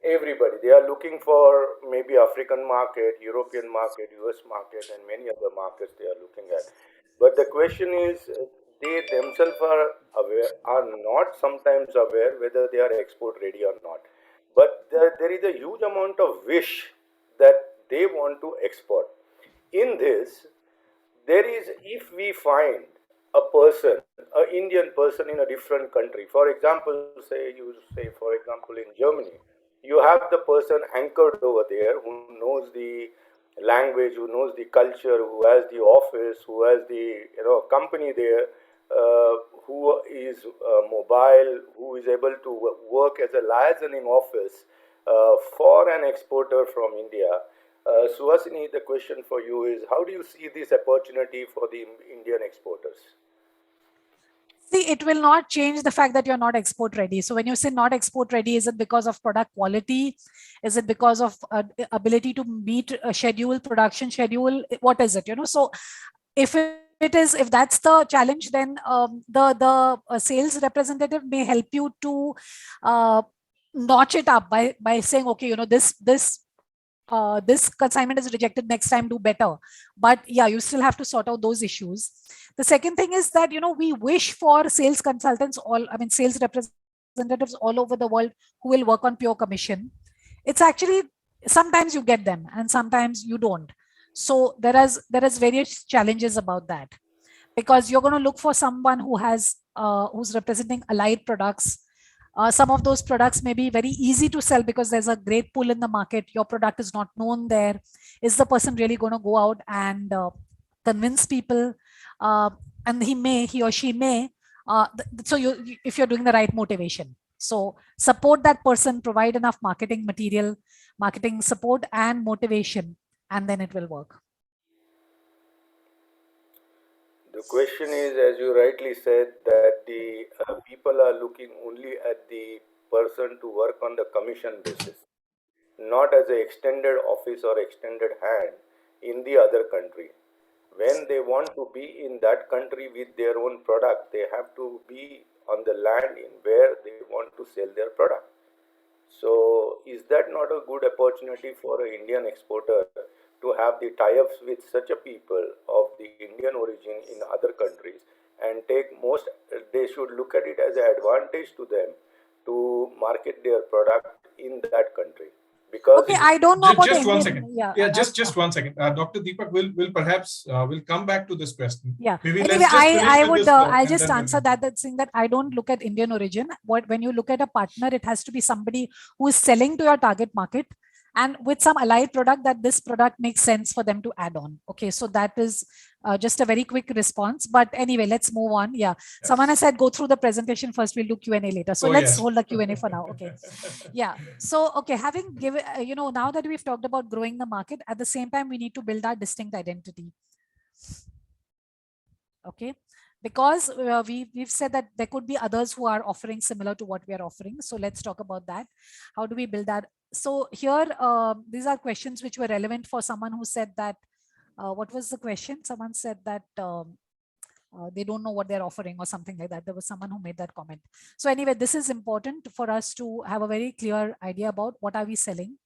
Everybody, they are looking for maybe African market, European market, US market, and many other markets they are looking at. But the question is, they themselves are not sometimes aware whether they are export ready or not. But there is a huge amount of wish that they want to export. In this, there is, if we find a person, an Indian person in a different country, for example, for example, in Germany, you have the person anchored over there who knows the language, who knows the culture, who has the office, who has the company there, who is mobile, who is able to work as a liaising office for an exporter from India. Suhasini, the question for you is, how do you see this opportunity for the Indian exporters? See, it will not change the fact that you're not export ready. So when you say not export ready, is it because of product quality? Is it because of ability to meet a schedule, production schedule? What is it? So if if that's the challenge, then the sales representative may help you to notch it up by saying, okay, this consignment is rejected, next time do better. But yeah, you still have to sort out those issues. The second thing is that, we wish for sales consultants, sales representatives all over the world who will work on pure commission. It's actually, sometimes you get them and sometimes you don't. So there is various challenges about that, because you're going to look for someone who has who's representing allied products. Some of those products may be very easy to sell because there's a great pull in the market. Your product is not known there. Is the person really going to go out and convince people? And he or she may. So if you're doing the right motivation, so support that person, provide enough marketing material, marketing support and motivation, and then it will work. The question is, as you rightly said, that the people are looking only at the person to work on the commission basis, not as an extended office or extended hand in the other country. When they want to be in that country with their own product, they have to be on the land in where they want to sell their product. So is that not a good opportunity for an Indian exporter to have the tie-ups with such a people of the Indian origin in other countries, and they should look at it as an advantage to them to market their product in that country, because Okay, I don't know about the Just one Indian. second. Yeah, Yeah, just 1 second. Dr. Deepak will perhaps will come back to this question. yeah. Maybe Anyway, let's just finish I with would this flow, I'll and just then we'll answer that saying that I don't look at Indian origin. When you look at a partner, it has to be somebody who is selling to your target market and with some allied product that this product makes sense for them to add on. Okay, so that is just a very quick response. But anyway, let's move on. Yeah, someone has said go through the presentation first. We'll do Q&A later. So let's hold the Q&A for now. Okay. Yeah. So, okay, having given, now that we've talked about growing the market, at the same time, we need to build our distinct identity. Okay. Because we've said that there could be others who are offering similar to what we are offering. So let's talk about that. How do we build that? So here, these are questions which were relevant for someone who said that, what was the question? Someone said that they don't know what they're offering or something like that. There was someone who made that comment. So anyway, this is important for us to have a very clear idea about what are we selling.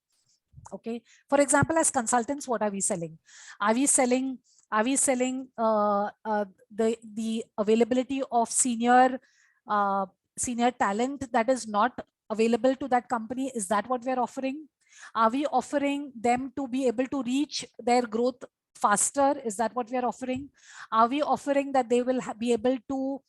Okay. For example, as consultants, what are we selling? Are we selling the availability of senior talent that is not available to that company? Is that what we're offering? Are we offering them to be able to reach their growth faster? Is that what we are offering? Are we offering that they will be able to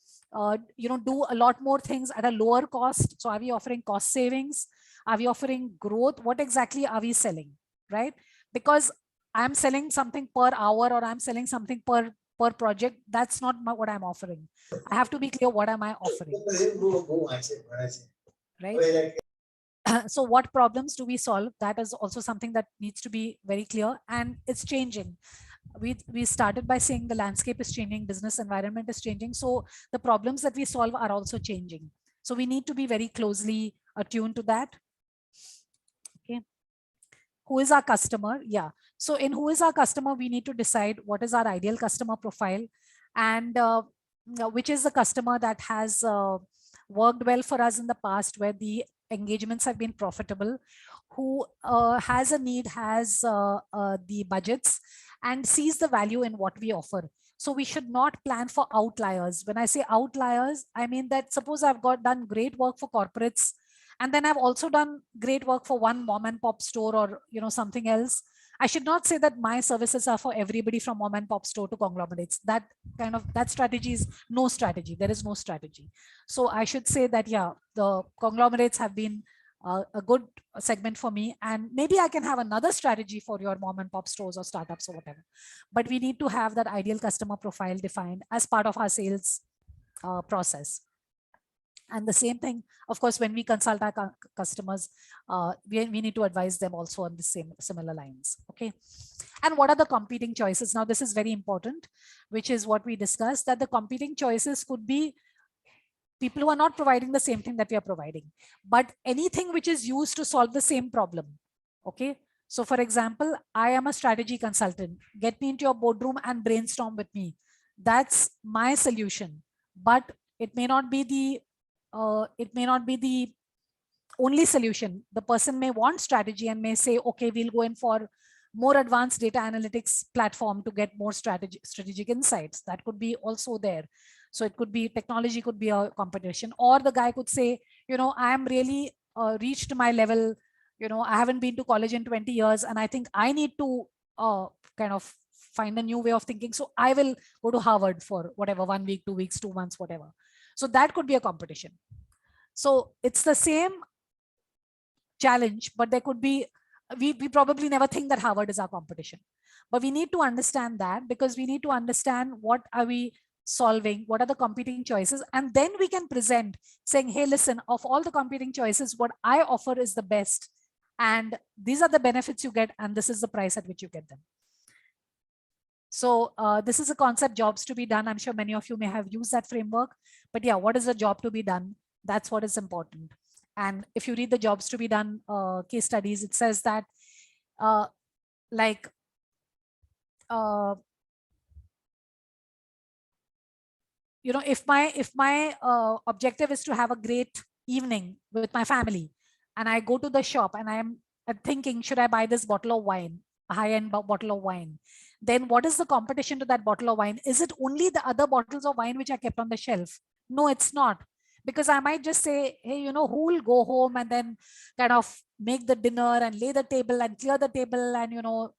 do a lot more things at a lower cost? So are we offering cost savings? Are we offering growth? What exactly are we selling, right? Because I'm selling something per hour or I'm selling something per project. That's not what I'm offering. I have to be clear, what am I offering? Right? So what problems do we solve? That is also something that needs to be very clear, and it's changing. We started by saying the landscape is changing, business environment is changing. So the problems that we solve are also changing. So we need to be very closely attuned to that. Okay. Who is our customer? Yeah. So in who is our customer, we need to decide what is our ideal customer profile, and which is the customer that has worked well for us in the past, where the engagements have been profitable, who has a need, has the budgets, and sees the value in what we offer. So we should not plan for outliers. When I say outliers, I mean that suppose I've done great work for corporates, and then I've also done great work for one mom and pop store or something else. I should not say that my services are for everybody from mom and pop store to conglomerates. That strategy is no strategy. There is no strategy. So I should say that, yeah, the conglomerates have been a good segment for me, and maybe I can have another strategy for your mom and pop stores or startups or whatever. But we need to have that ideal customer profile defined as part of our sales process. And the same thing, of course, when we consult our customers, we need to advise them also on the similar lines. Okay. And what are the competing choices? Now, this is very important, which is what we discussed, that the competing choices could be people who are not providing the same thing that we are providing, but anything which is used to solve the same problem. Okay. So for example, I am a strategy consultant. Get me into your boardroom and brainstorm with me. That's my solution, but it may not be the only solution. The person may want strategy and may say, okay, we'll go in for more advanced data analytics platform to get more strategic insights. That could be also there. So it could be technology, could be a competition, or the guy could say, I am really reached my level. I haven't been to college in 20 years, and I think I need to kind of find a new way of thinking. So I will go to Harvard for whatever, 1 week, 2 weeks, 2 months, whatever. So that could be a competition. So it's the same challenge, but there could be, we probably never think that Harvard is our competition, but we need to understand that, because we need to understand what are we solving, what are the competing choices, and then we can present saying, hey, listen, of all the competing choices, what I offer is the best, and these are the benefits you get, and this is the price at which you get them. So this is a concept, jobs to be done. I'm sure many of you may have used that framework, but yeah, what is the job to be done? That's what is important. And if you read the jobs to be done case studies, it says that if my objective is to have a great evening with my family, and I go to the shop and I'm thinking, should I buy this bottle of wine? high-end bottle of wine, then what is the competition to that bottle of wine? Is it only the other bottles of wine which are kept on the shelf? No, it's not. Because I might just say, hey, you know, who will go home and then kind of make the dinner and lay the table and clear the table and, you know,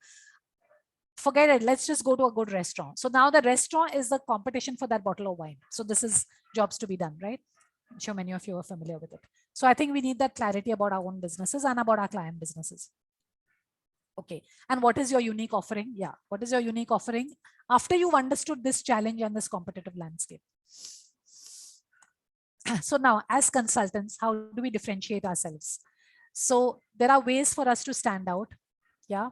forget it. Let's just go to a good restaurant. So now the restaurant is the competition for that bottle of wine. So this is jobs to be done, right? I'm sure many of you are familiar with it. So I think we need that clarity about our own businesses and about our client businesses. Okay. And what is your unique offering? Yeah. What is your unique offering after you've understood this challenge and this competitive landscape? So now as consultants, how do we differentiate ourselves? So there are ways for us to stand out. Yeah.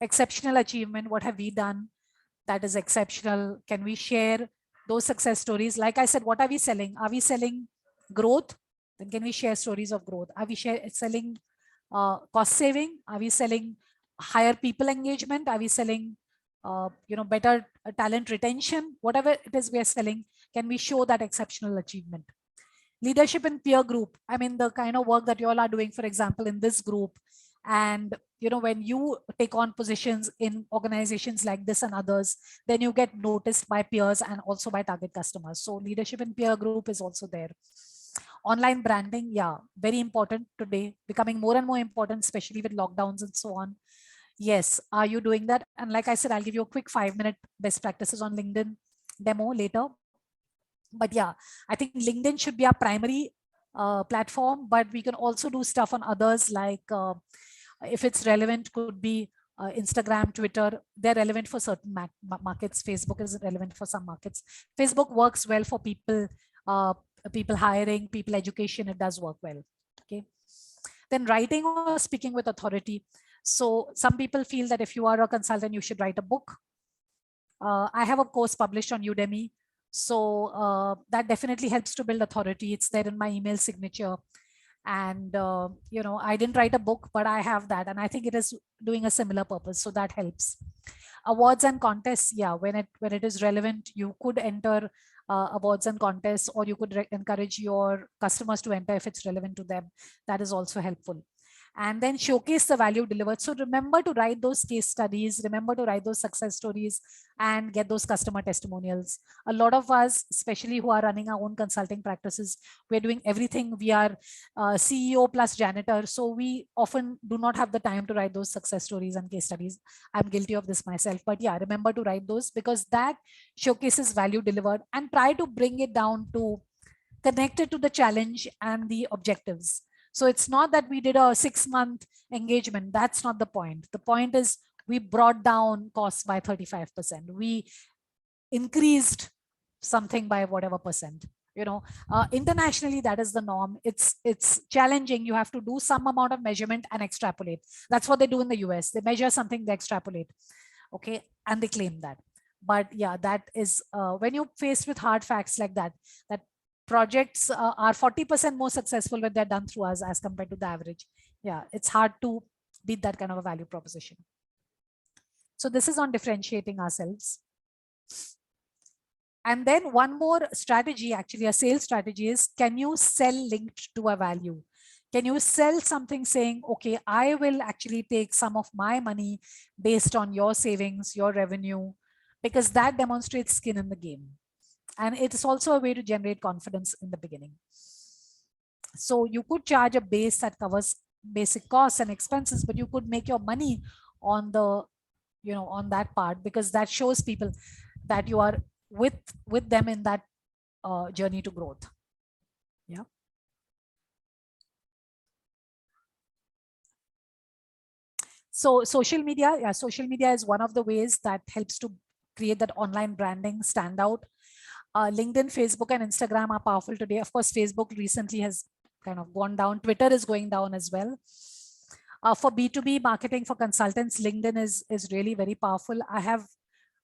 Exceptional achievement. What have we done that is exceptional? Can we share those success stories? Like I said, what are we selling? Are we selling growth? Then can we share stories of growth? Are we selling cost saving? Are we selling higher people engagement? Are we selling you know, better talent retention? Whatever it is we are selling, can we show that exceptional achievement? Leadership in peer group. I mean, the kind of work that you all are doing, for example, in this group, and you know, when you take on positions in organizations like this and others, then you get noticed by peers and also by target customers. So leadership in peer group is also there. Online branding, yeah, very important today, becoming more and more important, especially with lockdowns and so on. Yes, are you doing that? And like I said, I'll give you a quick 5-minute best practices on LinkedIn demo later. But yeah, I think LinkedIn should be our primary platform, but we can also do stuff on others, like if it's relevant, could be Instagram, Twitter. They're relevant for certain markets. Facebook is relevant for some markets. Facebook works well for people, people hiring, people education. It does work well. Okay. Then writing or speaking with authority. So some people feel that if you are a consultant, you should write a book. I have a course published on Udemy. So that definitely helps to build authority. It's there in my email signature. And, you know, I didn't write a book, but I have that. And I think it is doing a similar purpose. So that helps. Awards and contests. Yeah, when it is relevant, you could enter awards and contests, or you could encourage your customers to enter if it's relevant to them. That is also helpful. And then showcase the value delivered. So remember to write those case studies, remember to write those success stories and get those customer testimonials. A lot of us, especially who are running our own consulting practices, we're doing everything. We are CEO plus janitor. So we often do not have the time to write those success stories and case studies. I'm guilty of this myself, but yeah, remember to write those, because that showcases value delivered, and try to bring it down to connected to the challenge and the objectives. So it's not that we did a 6-month engagement. That's not the point. The point is we brought down costs by 35%. We increased something by whatever percent. You know, internationally, that is the norm. It's challenging. You have to do some amount of measurement and extrapolate. That's what they do in the US. They measure something, they extrapolate. Okay, and they claim that. But yeah, that is when you're faced with hard facts like that, that projects are 40% more successful when they're done through us as compared to the average. Yeah, it's hard to beat that kind of a value proposition. So this is on differentiating ourselves. And then one more strategy, actually a sales strategy, is can you sell linked to a value? Can you sell something saying, okay, I will actually take some of my money based on your savings, your revenue, because that demonstrates skin in the game. And it is also a way to generate confidence in the beginning. So you could charge a base that covers basic costs and expenses, but you could make your money on the, you know, on that part, because that shows people that you are with them in that journey to growth. Yeah. So social media, yeah, social media is one of the ways that helps to create that online branding, stand out. LinkedIn, Facebook, and Instagram are powerful today. Of course, Facebook recently has kind of gone down. Twitter is going down as well. For B2B marketing for consultants, LinkedIn is really very powerful. I have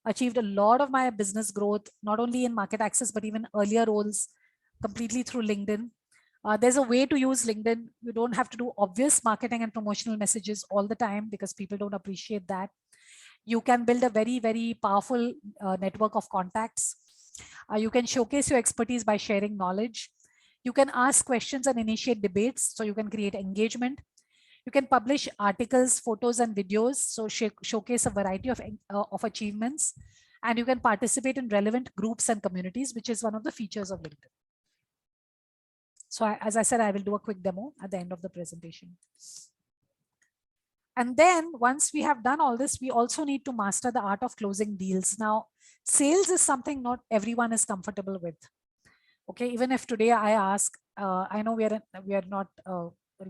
achieved a lot of my business growth, not only in market access, but even earlier roles, completely through LinkedIn. There's a way to use LinkedIn. You don't have to do obvious marketing and promotional messages all the time, because people don't appreciate that. You can build a very, very powerful network of contacts. You can showcase your expertise by sharing knowledge. You can ask questions and initiate debates, so you can create engagement. You can publish articles, photos, and videos, so showcase a variety of achievements, and you can participate in relevant groups and communities, which is one of the features of LinkedIn. So as I said, I will do a quick demo at the end of the presentation. And then once we have done all this, we also need to master the art of closing deals. Now, sales is something not everyone is comfortable with. Okay, even if today I ask, I know we are not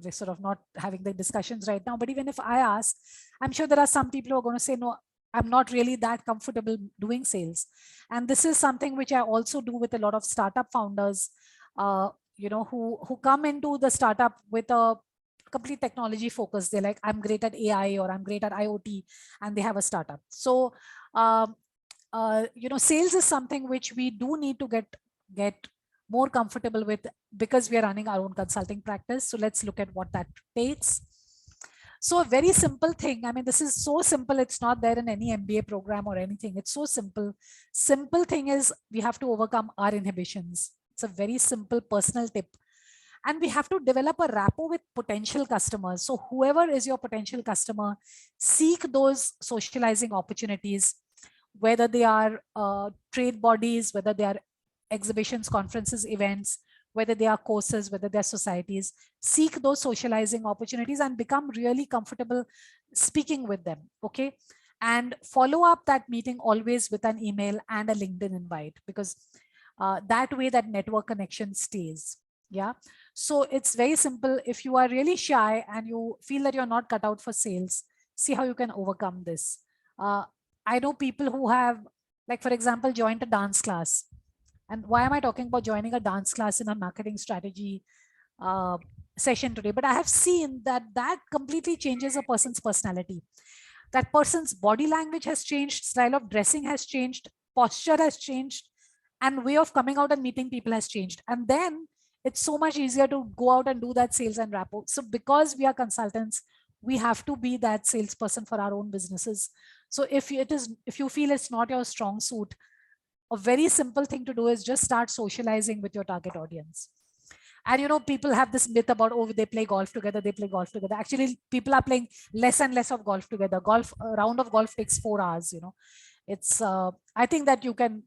we're sort of not having the discussions right now, but even if I ask, I'm sure there are some people who are going to say, no, I'm not really that comfortable doing sales. And this is something which I also do with a lot of startup founders, who come into the startup with a complete technology focus. They're like, I'm great at AI or I'm great at IoT, and they have a startup. So, sales is something which we do need to get more comfortable with, because we are running our own consulting practice. So let's look at what that takes. So a very simple thing. I mean, this is so simple. It's not there in any MBA program or anything. It's so simple. Simple thing is we have to overcome our inhibitions. It's a very simple personal tip. And we have to develop a rapport with potential customers. So whoever is your potential customer, seek those socializing opportunities, whether they are trade bodies, whether they are exhibitions, conferences, events, whether they are courses, whether they're societies. Seek those socializing opportunities and become really comfortable speaking with them. Okay. And follow up that meeting always with an email and a LinkedIn invite, because that way that network connection stays. Yeah. So it's very simple. If you are really shy and you feel that you're not cut out for sales, see how you can overcome this. I know people who have, like, for example, joined a dance class. And why am I talking about joining a dance class in a marketing strategy session today? But I have seen that that completely changes a person's personality. That person's body language has changed, style of dressing has changed, posture has changed, and way of coming out and meeting people has changed. And then it's so much easier to go out and do that sales and rapport. So because we are consultants, we have to be that salesperson for our own businesses. So if you feel it's not your strong suit, a very simple thing to do is just start socializing with your target audience. And people have this myth about, oh, they play golf together, they play golf together. Actually, people are playing less and less of golf together. A round of golf takes 4 hours. It's I think that you can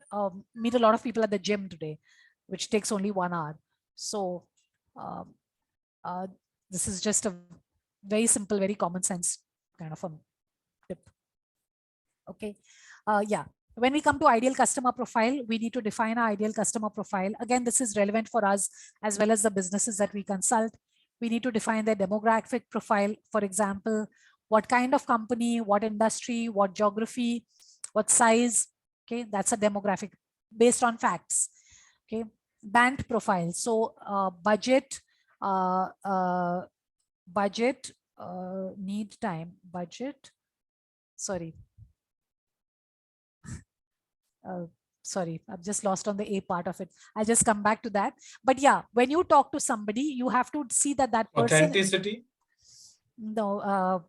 meet a lot of people at the gym today, which takes only 1 hour. So this is just a very simple, very common sense kind of a tip. Okay. Yeah. When we come to ideal customer profile, we need to define our ideal customer profile. Again, this is relevant for us as well as the businesses that we consult. We need to define their demographic profile. For example, what kind of company, what industry, what geography, what size. Okay, that's a demographic based on facts. Okay, band profile. So budget, need time, budget. Sorry. Sorry, I've just lost on the A part of it. I'll just come back to that. But yeah, when you talk to somebody, you have to see that person. Authenticity? No,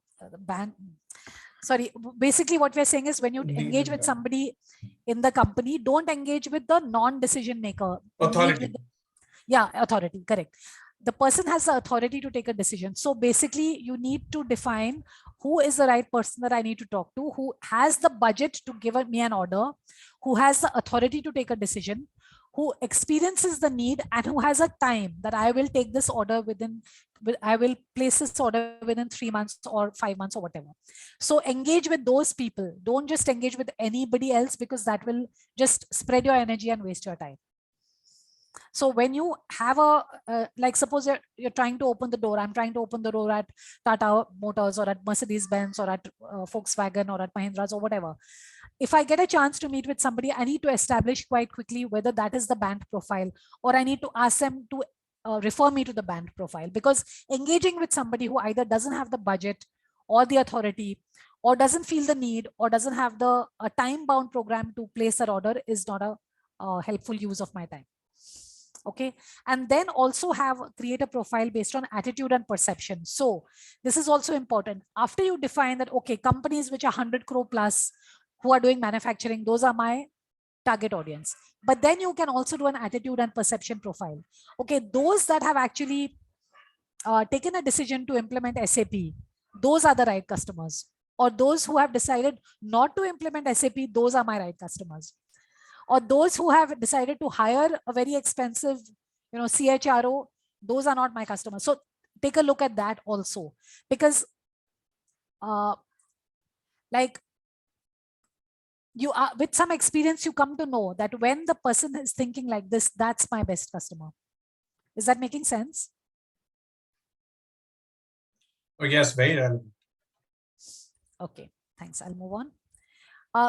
sorry, basically what we're saying is when you engage with somebody in the company, don't engage with the non-decision maker. Authority. Yeah, authority, correct. The person has the authority to take a decision. So basically you need to define who is the right person that I need to talk to, who has the budget to give me an order, who has the authority to take a decision, who experiences the need, and who has a time that I will take this order I will place this order within 3 months or 5 months or whatever. So engage with those people. Don't just engage with anybody else, because that will just spread your energy and waste your time. So when you have like suppose you're trying to open the door, I'm trying to open the door at Tata Motors or at Mercedes-Benz or at Volkswagen or at Mahindra's or whatever. If I get a chance to meet with somebody, I need to establish quite quickly whether that is the band profile, or I need to ask them to refer me to the band profile, because engaging with somebody who either doesn't have the budget or the authority, or doesn't feel the need, or doesn't have the time-bound program to place that order is not a helpful use of my time. Okay. And then also create a profile based on attitude and perception. So this is also important. After you define that, okay, companies which are 100 crore plus who are doing manufacturing, those are my target audience. But then you can also do an attitude and perception profile. Okay. Those that have actually taken a decision to implement SAP, those are the right customers. Or those who have decided not to implement SAP, those are my right customers. Or those who have decided to hire a very expensive, CHRO, those are not my customers. So take a look at that also, because like you are, with some experience, you come to know that when the person is thinking like this, that's my best customer. Is that making sense? Oh, yes, very relevant. Okay, thanks. I'll move on.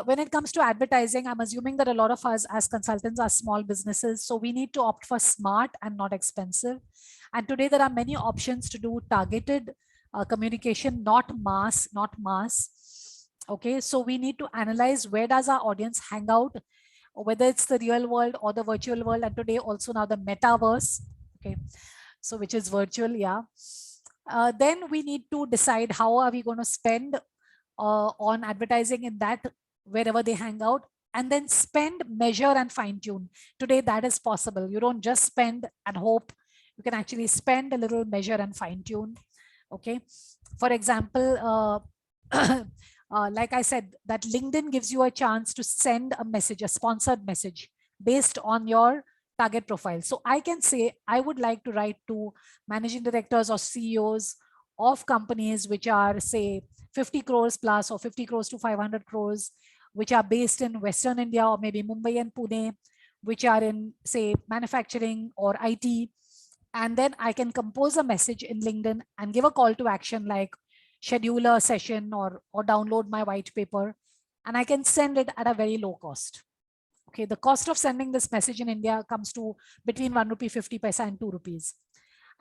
When it comes to advertising, I'm assuming that a lot of us as consultants are small businesses. So we need to opt for smart and not expensive. And today there are many options to do targeted communication, not mass. Okay, so we need to analyze where does our audience hang out, whether it's the real world or the virtual world. And today also now the metaverse. Okay, so which is virtual, yeah. Then we need to decide how are we going to spend on advertising in that, wherever they hang out, and then spend, measure, and fine tune. Today that is possible. You don't just spend and hope. You can actually spend a little, measure, and fine tune. Okay. For example, like I said, that LinkedIn gives you a chance to send a message, a sponsored message based on your target profile. So I can say, I would like to write to managing directors or CEOs of companies which are, say, 50 crores plus or 50 crores to 500 crores, which are based in Western India or maybe Mumbai and Pune, which are in, say, manufacturing or IT. And then I can compose a message in LinkedIn and give a call to action like schedule a session or download my white paper, and I can send it at a very low cost. Okay, the cost of sending this message in India comes to between 1 rupee 50 paisa and 2 rupees.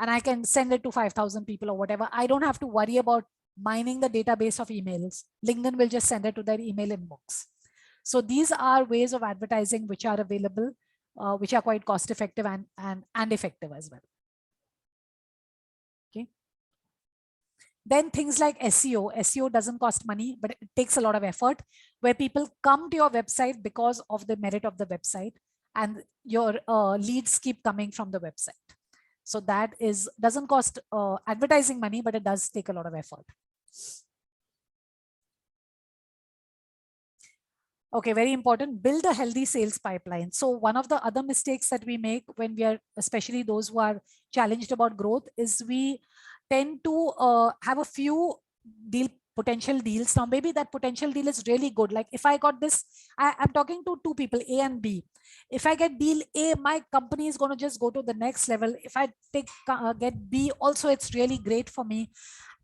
And I can send it to 5,000 people or whatever. I don't have to worry about mining the database of emails. LinkedIn will just send it to their email inbox. So these are ways of advertising which are available, which are quite cost effective and effective as well. Okay. Then things like SEO. SEO doesn't cost money, but it takes a lot of effort, where people come to your website because of the merit of the website, and your leads keep coming from the website. So that doesn't cost advertising money, but it does take a lot of effort. Okay, very important, build a healthy sales pipeline. So one of the other mistakes that we make when we are, especially those who are challenged about growth, is we tend to have a few potential deals. Now, maybe that potential deal is really good. Like if I got this, I'm talking to two people, A and B. If I get deal A, my company is going to just go to the next level. If I get B also, it's really great for me.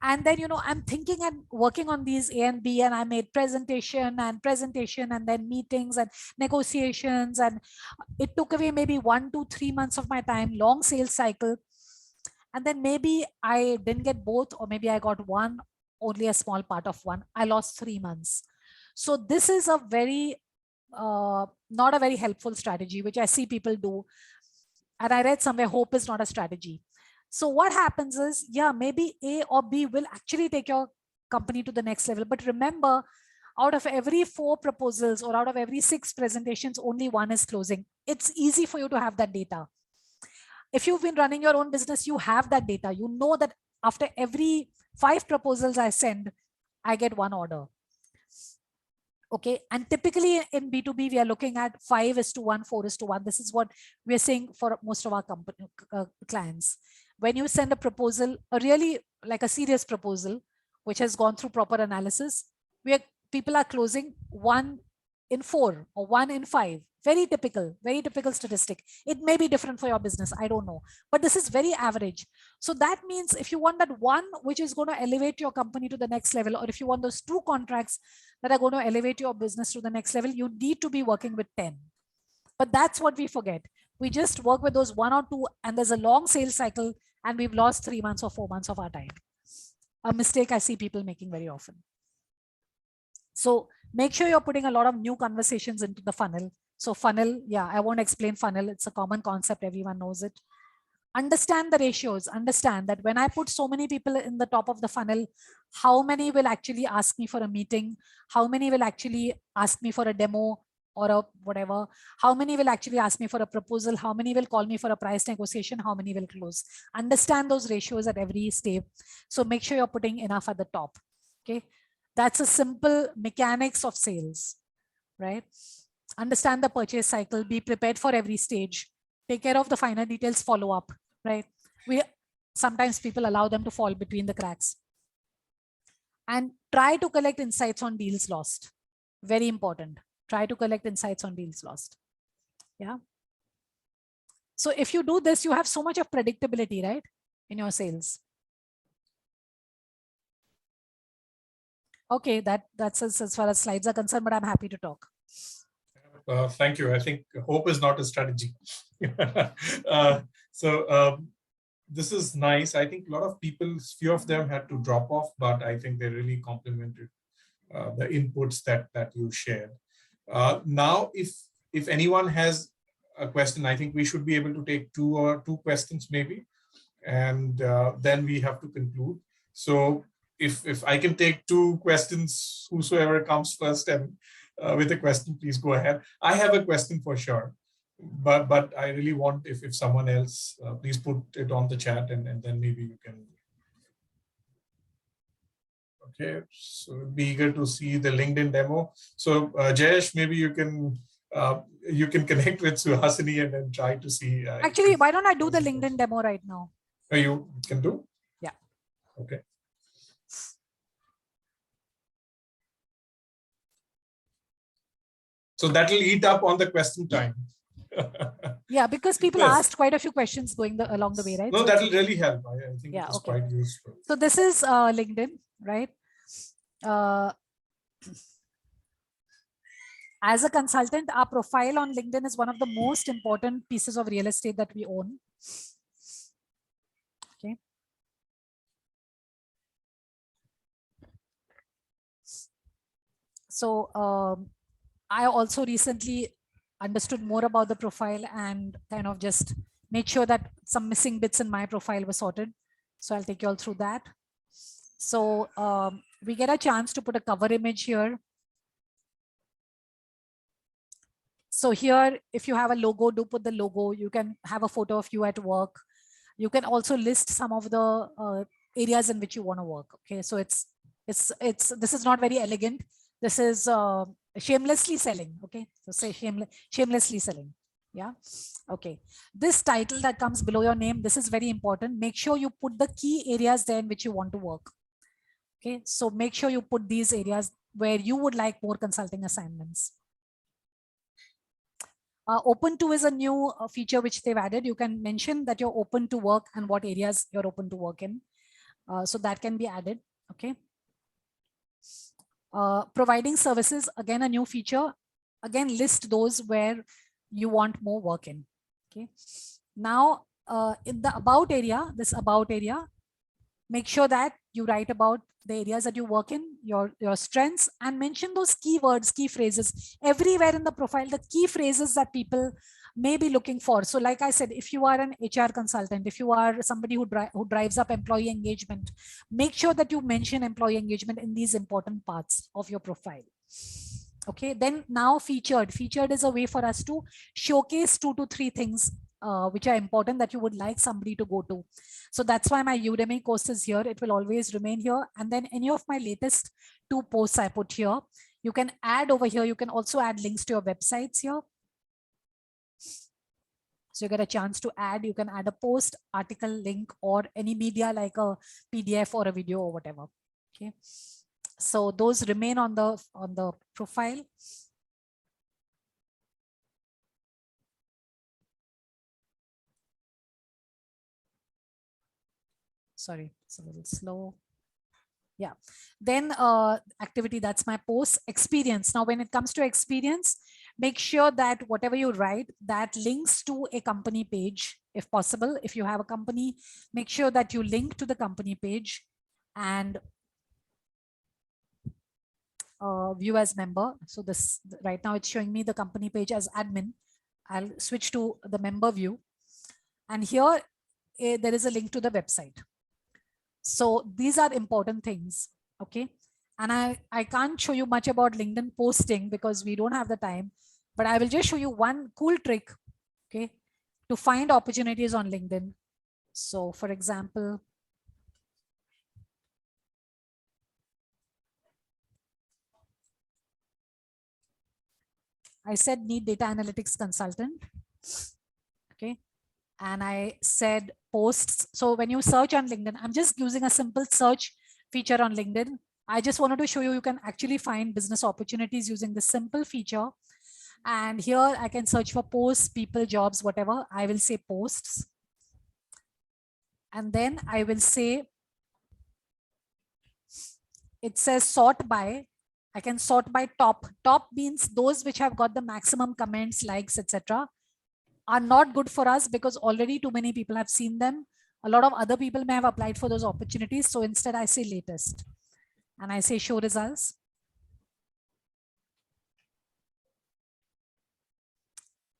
And then, I'm thinking and working on these A and B, and I made presentation and then meetings and negotiations. And it took away maybe 1 to 3 months of my time, long sales cycle. And then maybe I didn't get both, or maybe I got one, only a small part of one. I lost 3 months. So this is a very, not a very helpful strategy, which I see people do. And I read somewhere, hope is not a strategy. So what happens is, yeah, maybe A or B will actually take your company to the next level. But remember, out of every 4 proposals or out of every 6 presentations, only 1 is closing. It's easy for you to have that data. If you've been running your own business, you have that data. You know that after every 5 proposals I send, I get 1 order. Okay. And typically in B2B, we are looking at 5:1, 4:1. This is what we are saying for most of our company clients. When you send a proposal, a really like a serious proposal, which has gone through proper analysis, people are closing 1 in 4 or 1 in 5. Very typical statistic. It may be different for your business, I don't know, but this is very average. So that means if you want that 1 which is going to elevate your company to the next level, or if you want those 2 contracts that are going to elevate your business to the next level, you need to be working with 10. But that's what we forget. We just work with those 1 or 2, and there's a long sales cycle, and we've lost 3 months or 4 months of our time. A mistake I see people making very often. So make sure you're putting a lot of new conversations into the funnel. So funnel, yeah, I won't explain funnel. It's a common concept. Everyone knows it. Understand the ratios. Understand that when I put so many people in the top of the funnel, how many will actually ask me for a meeting? How many will actually ask me for a demo? or a whatever, how many will actually ask me for a proposal, how many will call me for a price negotiation, how many will close. Understand those ratios at every step. So make sure you're putting enough at the top. Okay, that's a simple mechanics of sales, right? Understand the purchase cycle, be prepared for every stage, take care of the finer details, follow up, right? Sometimes people allow them to fall between the cracks. And try to collect insights on deals lost. Very important. Try to collect insights on deals lost. Yeah. So if you do this, you have so much of predictability, right, in your sales. Okay, that's as far as slides are concerned, but I'm happy to talk. Thank you. I think hope is not a strategy. This is nice. I think a lot of people, few of them had to drop off, but I think they really complimented the inputs that you shared. Now, if anyone has a question, I think we should be able to take two questions maybe, and then we have to conclude. So if I can take two questions, whosoever comes first and with a question, please go ahead. I have a question for sure, but I really want if someone else, please put it on the chat and then maybe you can. Okay, so be eager to see the LinkedIn demo. So Jayesh, maybe you can connect with Suhasini and then try to see. Actually, why don't I do the LinkedIn demo right now? Oh, you can do? Yeah. Okay. So that will eat up on the question time. Yeah, because people asked quite a few questions along the way, right? No, so that will really help. I think yeah, it's quite useful. So this is LinkedIn, right? As a consultant, our profile on LinkedIn is one of the most important pieces of real estate that we own. Okay. So I also recently understood more about the profile and kind of just made sure that some missing bits in my profile were sorted. So I'll take you all through that. So we get a chance to put a cover image here. So here, if you have a logo, do put the logo. You can have a photo of you at work. You can also list some of the areas in which you want to work. Okay, so this is not very elegant. This is shamelessly selling. Okay, so say shamelessly selling. Yeah. Okay. This title that comes below your name, this is very important. Make sure you put the key areas there in which you want to work. Okay, so make sure you put these areas where you would like more consulting assignments. Open to is a new feature which they've added. You can mention that you're open to work and what areas you're open to work in. So that can be added. Okay. Providing services, again, a new feature. Again, list those where you want more work in. Okay. Now, in the about area, this about area, make sure that you write about the areas that you work in, your strengths, and mention those keywords, key phrases everywhere in the profile, the key phrases that people may be looking for. So like I said, if you are an HR consultant, if you are somebody who drives up employee engagement, make sure that you mention employee engagement in these important parts of your profile. Okay, then now featured is a way for us to showcase 2 to 3 things which are important that you would like somebody to go to. So that's why my Udemy course is here. It will always remain here. And then any of my latest 2 posts I put here, you can add over here. You can also add links to your websites here. So you get a chance to add, you can add a post, article, link, or any media like a PDF or a video or whatever. Okay. So those remain on the profile. Sorry, it's a little slow. Yeah. Then activity, that's my post. Experience. Now, when it comes to experience, make sure that whatever you write, that links to a company page, if possible. If you have a company, make sure that you link to the company page and view as member. So this right now it's showing me the company page as admin. I'll switch to the member view. And here there is a link to the website. So these are important things. Okay. And I can't show you much about LinkedIn posting because we don't have the time. but I will just show you one cool trick, okay, to find opportunities on LinkedIn. So for example, I said need data analytics consultant, okay, and I said posts. So when you search on LinkedIn, I'm just using a simple search feature on LinkedIn. I just wanted to show you, you can actually find business opportunities using this simple feature. And here I can search for posts, people, jobs, whatever. I will say posts. And then I will say, it says sort by. I can sort by top. Top means those which have got the maximum comments, likes, etc. are not good for us because already too many people have seen them. A lot of other people may have applied for those opportunities. So instead I say latest and I say show results.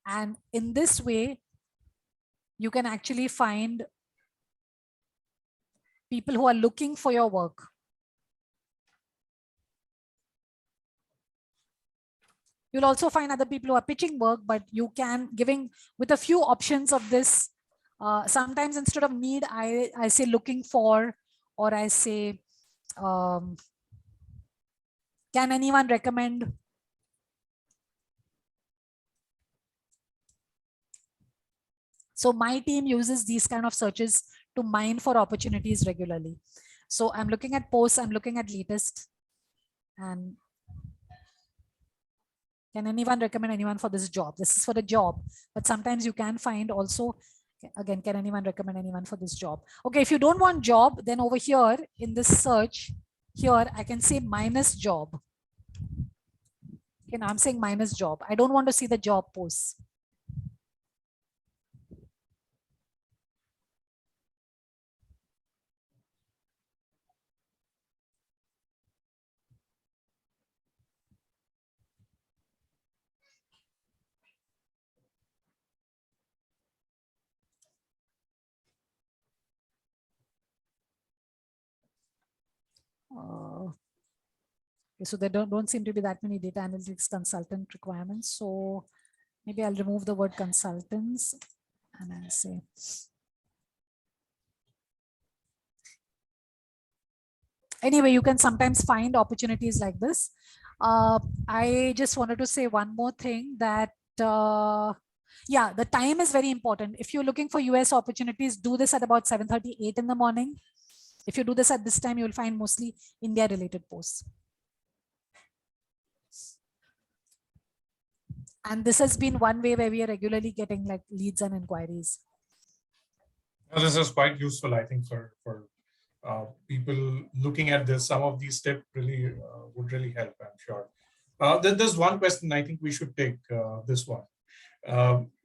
And in this way, you can actually find people who are looking for your work. You'll also find other people who are pitching work, but you can giving with a few options of this. Sometimes instead of need, I say looking for, or I say, can anyone recommend? So my team uses these kind of searches to mine for opportunities regularly. So I'm looking at posts, I'm looking at latest, and can anyone recommend anyone for this job? This is for the job, but sometimes you can find also, again, can anyone recommend anyone for this job? Okay, if you don't want job, then over here in this search, here I can say minus job. Okay, now I'm saying minus job. I don't want to see the job posts. Okay, so there don't seem to be that many data analytics consultant requirements. So maybe I'll remove the word consultants and I'll say, anyway, you can sometimes find opportunities like this. I just wanted to say one more thing that, yeah, the time is very important. If you're looking for US opportunities, do this at about 7:38 in the morning. If you do this at this time, you will find mostly India related posts. And this has been one way where we are regularly getting like leads and inquiries. Now, this is quite useful, I think, for people looking at this. Some of these tips really would really help, I'm sure. There's one question I think we should take, this one.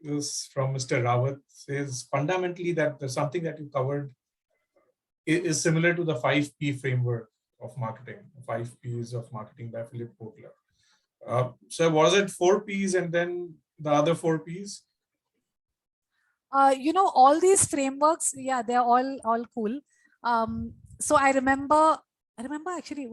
This from Mr. Rawat says fundamentally that there's something that you covered is similar to the 5P framework of marketing, 5 Ps of marketing by Philip Kotler. So was it 4 Ps and then the other 4 Ps? You know, all these frameworks, yeah, they're all cool. So I remember actually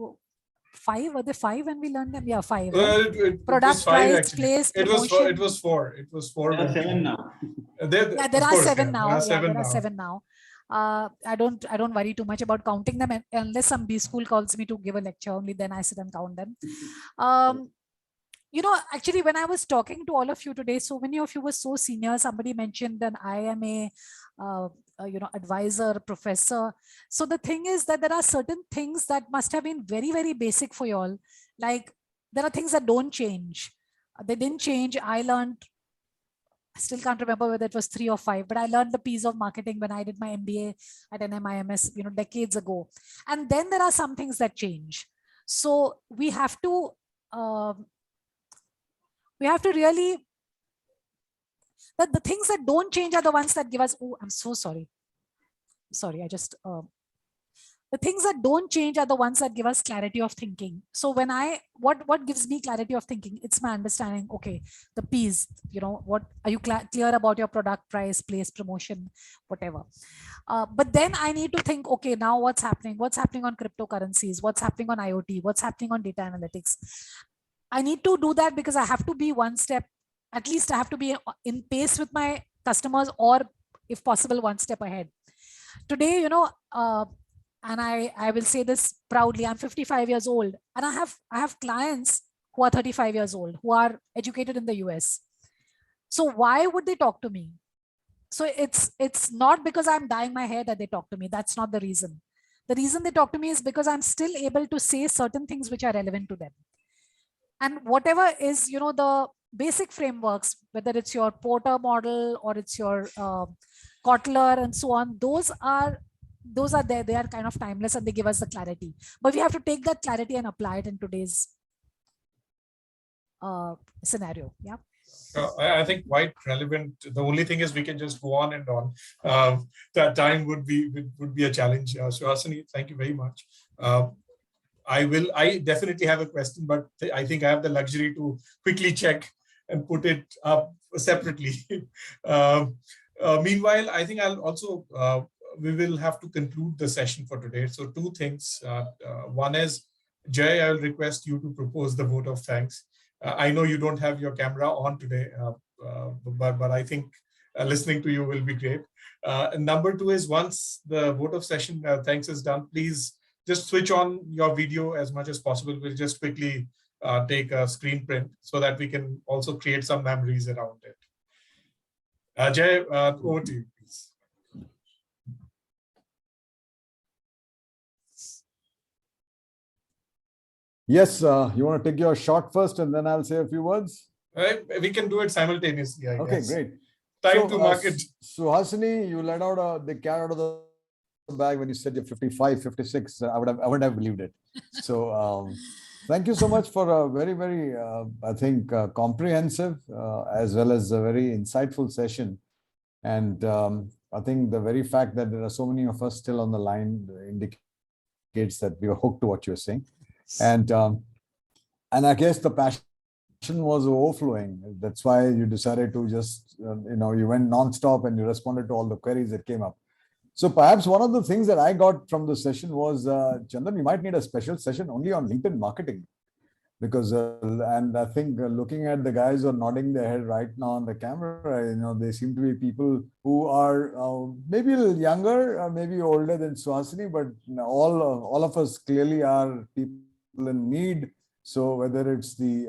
5, were there 5 when we learned them? Yeah, 5. Right? Product, price, place, promotion. It was 4. It was 4. There are 7 now. Yeah, there are 7 now. There are 7 there are 7 now. I don't worry too much about counting them unless some B school calls me to give a lecture. Only then I sit and count them. You know, actually, when I was talking to all of you today, so many of you were so senior. Somebody mentioned that I am a you know, advisor, professor. So the thing is that there are certain things that must have been very, very basic for you all. Like there are things that don't change. They didn't change. I learned, I still can't remember whether it was 3 or 5, but I learned the piece of marketing when I did my MBA at NMIMS, you know, decades ago. And then there are some things that change. So we have to really, the things that don't change are the ones that give us, oh, I'm so sorry. Sorry, I just, the things that don't change are the ones that give us clarity of thinking. So when what gives me clarity of thinking? It's my understanding, okay, the P's, you know, what are you clear about your product, price, place, promotion, whatever. But then I need to think, okay, now what's happening? What's happening on cryptocurrencies? What's happening on IoT? What's happening on data analytics? I need to do that because I have to be one step at least I have to be in pace with my customers, or if possible, one step ahead. Today, you know, and I will say this proudly, I'm 55 years old, and I have clients who are 35 years old, who are educated in the US. So why would they talk to me? So it's not because I'm dyeing my hair that they talk to me. That's not the reason. The reason they talk to me is because I'm still able to say certain things which are relevant to them. And whatever is, you know, the basic frameworks, whether it's your Porter model or it's your Kotler and so on, those are there. They are kind of timeless and they give us the clarity. But we have to take that clarity and apply it in today's scenario. Yeah. I think quite relevant. The only thing is we can just go on and on. That time would be a challenge. Suhasini, thank you very much. I definitely have a question, but I think I have the luxury to quickly check and put it up separately. Meanwhile, I think I'll also, we will have to conclude the session for today. So two things. One is, Jay, I'll request you to propose the vote of thanks. I know you don't have your camera on today, but I think listening to you will be great. And number two is, once the vote of session thanks is done, please just switch on your video as much as possible. We'll just quickly take a screen print so that we can also create some memories around it. Jay, over to you, please. Yes, you want to take your shot first and then I'll say a few words? We can do it simultaneously, I guess. Okay, great. Time to market. Suhasini, you let out the cat out of the bag when you said you're 55, 56. I wouldn't have believed it. So thank you so much for a very, very, I think, comprehensive as well as a very insightful session. And I think the very fact that there are so many of us still on the line indicates that we were hooked to what you're saying. And I guess the passion was overflowing. That's why you decided to just, you went nonstop and you responded to all the queries that came up. So perhaps one of the things that I got from the session was, Chandan, you might need a special session only on LinkedIn marketing. Because, and I think looking at the guys who are nodding their head right now on the camera, they seem to be people who are maybe a little younger, maybe older than Suhasini, but all of us clearly are people in need. So whether it's the,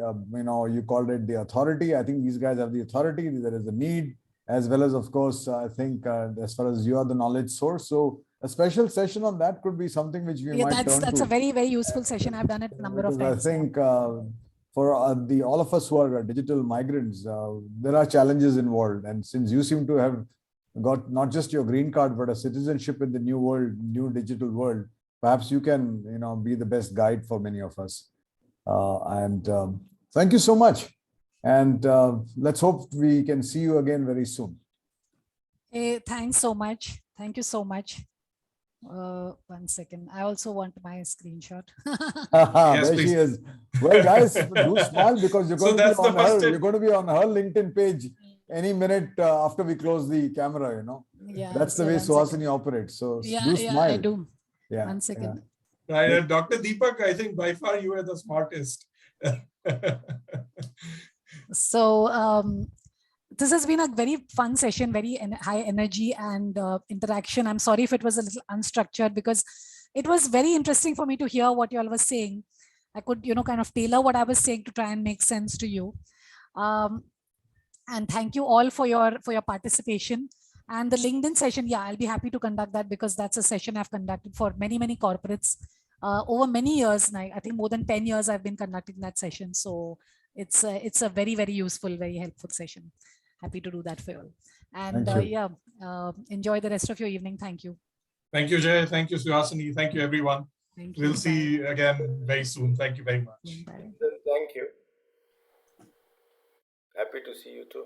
you called it the authority, I think these guys have the authority, there is a need, as well as, of course, I think as far as you are the knowledge source. So a special session on that could be something which we might turn to. That's a very, very useful session. I've done it a number of times. I think for all of us who are digital migrants, there are challenges involved. And since you seem to have got not just your green card, but a citizenship in the new world, new digital world, perhaps you can, be the best guide for many of us. Thank you so much. And let's hope we can see you again very soon. Hey, thanks so much. Thank you so much. 1 second. I also want my screenshot. Yes, there she is. Well, guys, do smile because you're going to be on her LinkedIn page any minute after we close the camera, Yeah, that's the way Suhasini operates. So do smile. I do. Yeah. 1 second. Yeah. Dr. Deepak, I think by far you are the smartest. So this has been a very fun session, very high energy and interaction. I'm sorry if it was a little unstructured because it was very interesting for me to hear what you all were saying. I could, kind of tailor what I was saying to try and make sense to you. And thank you all for your participation. And the LinkedIn session, yeah, I'll be happy to conduct that because that's a session I've conducted for many, many corporates over many years. Now, I think more than 10 years I've been conducting that session. So it's a very, very useful, very helpful session. Happy to do that for you all. And enjoy the rest of your evening. Thank you. Thank you, Jay. Thank you, Suhasini. Thank you, everyone. Thank you. We'll see you again very soon. Thank you very much. Bye. Thank you. Happy to see you too.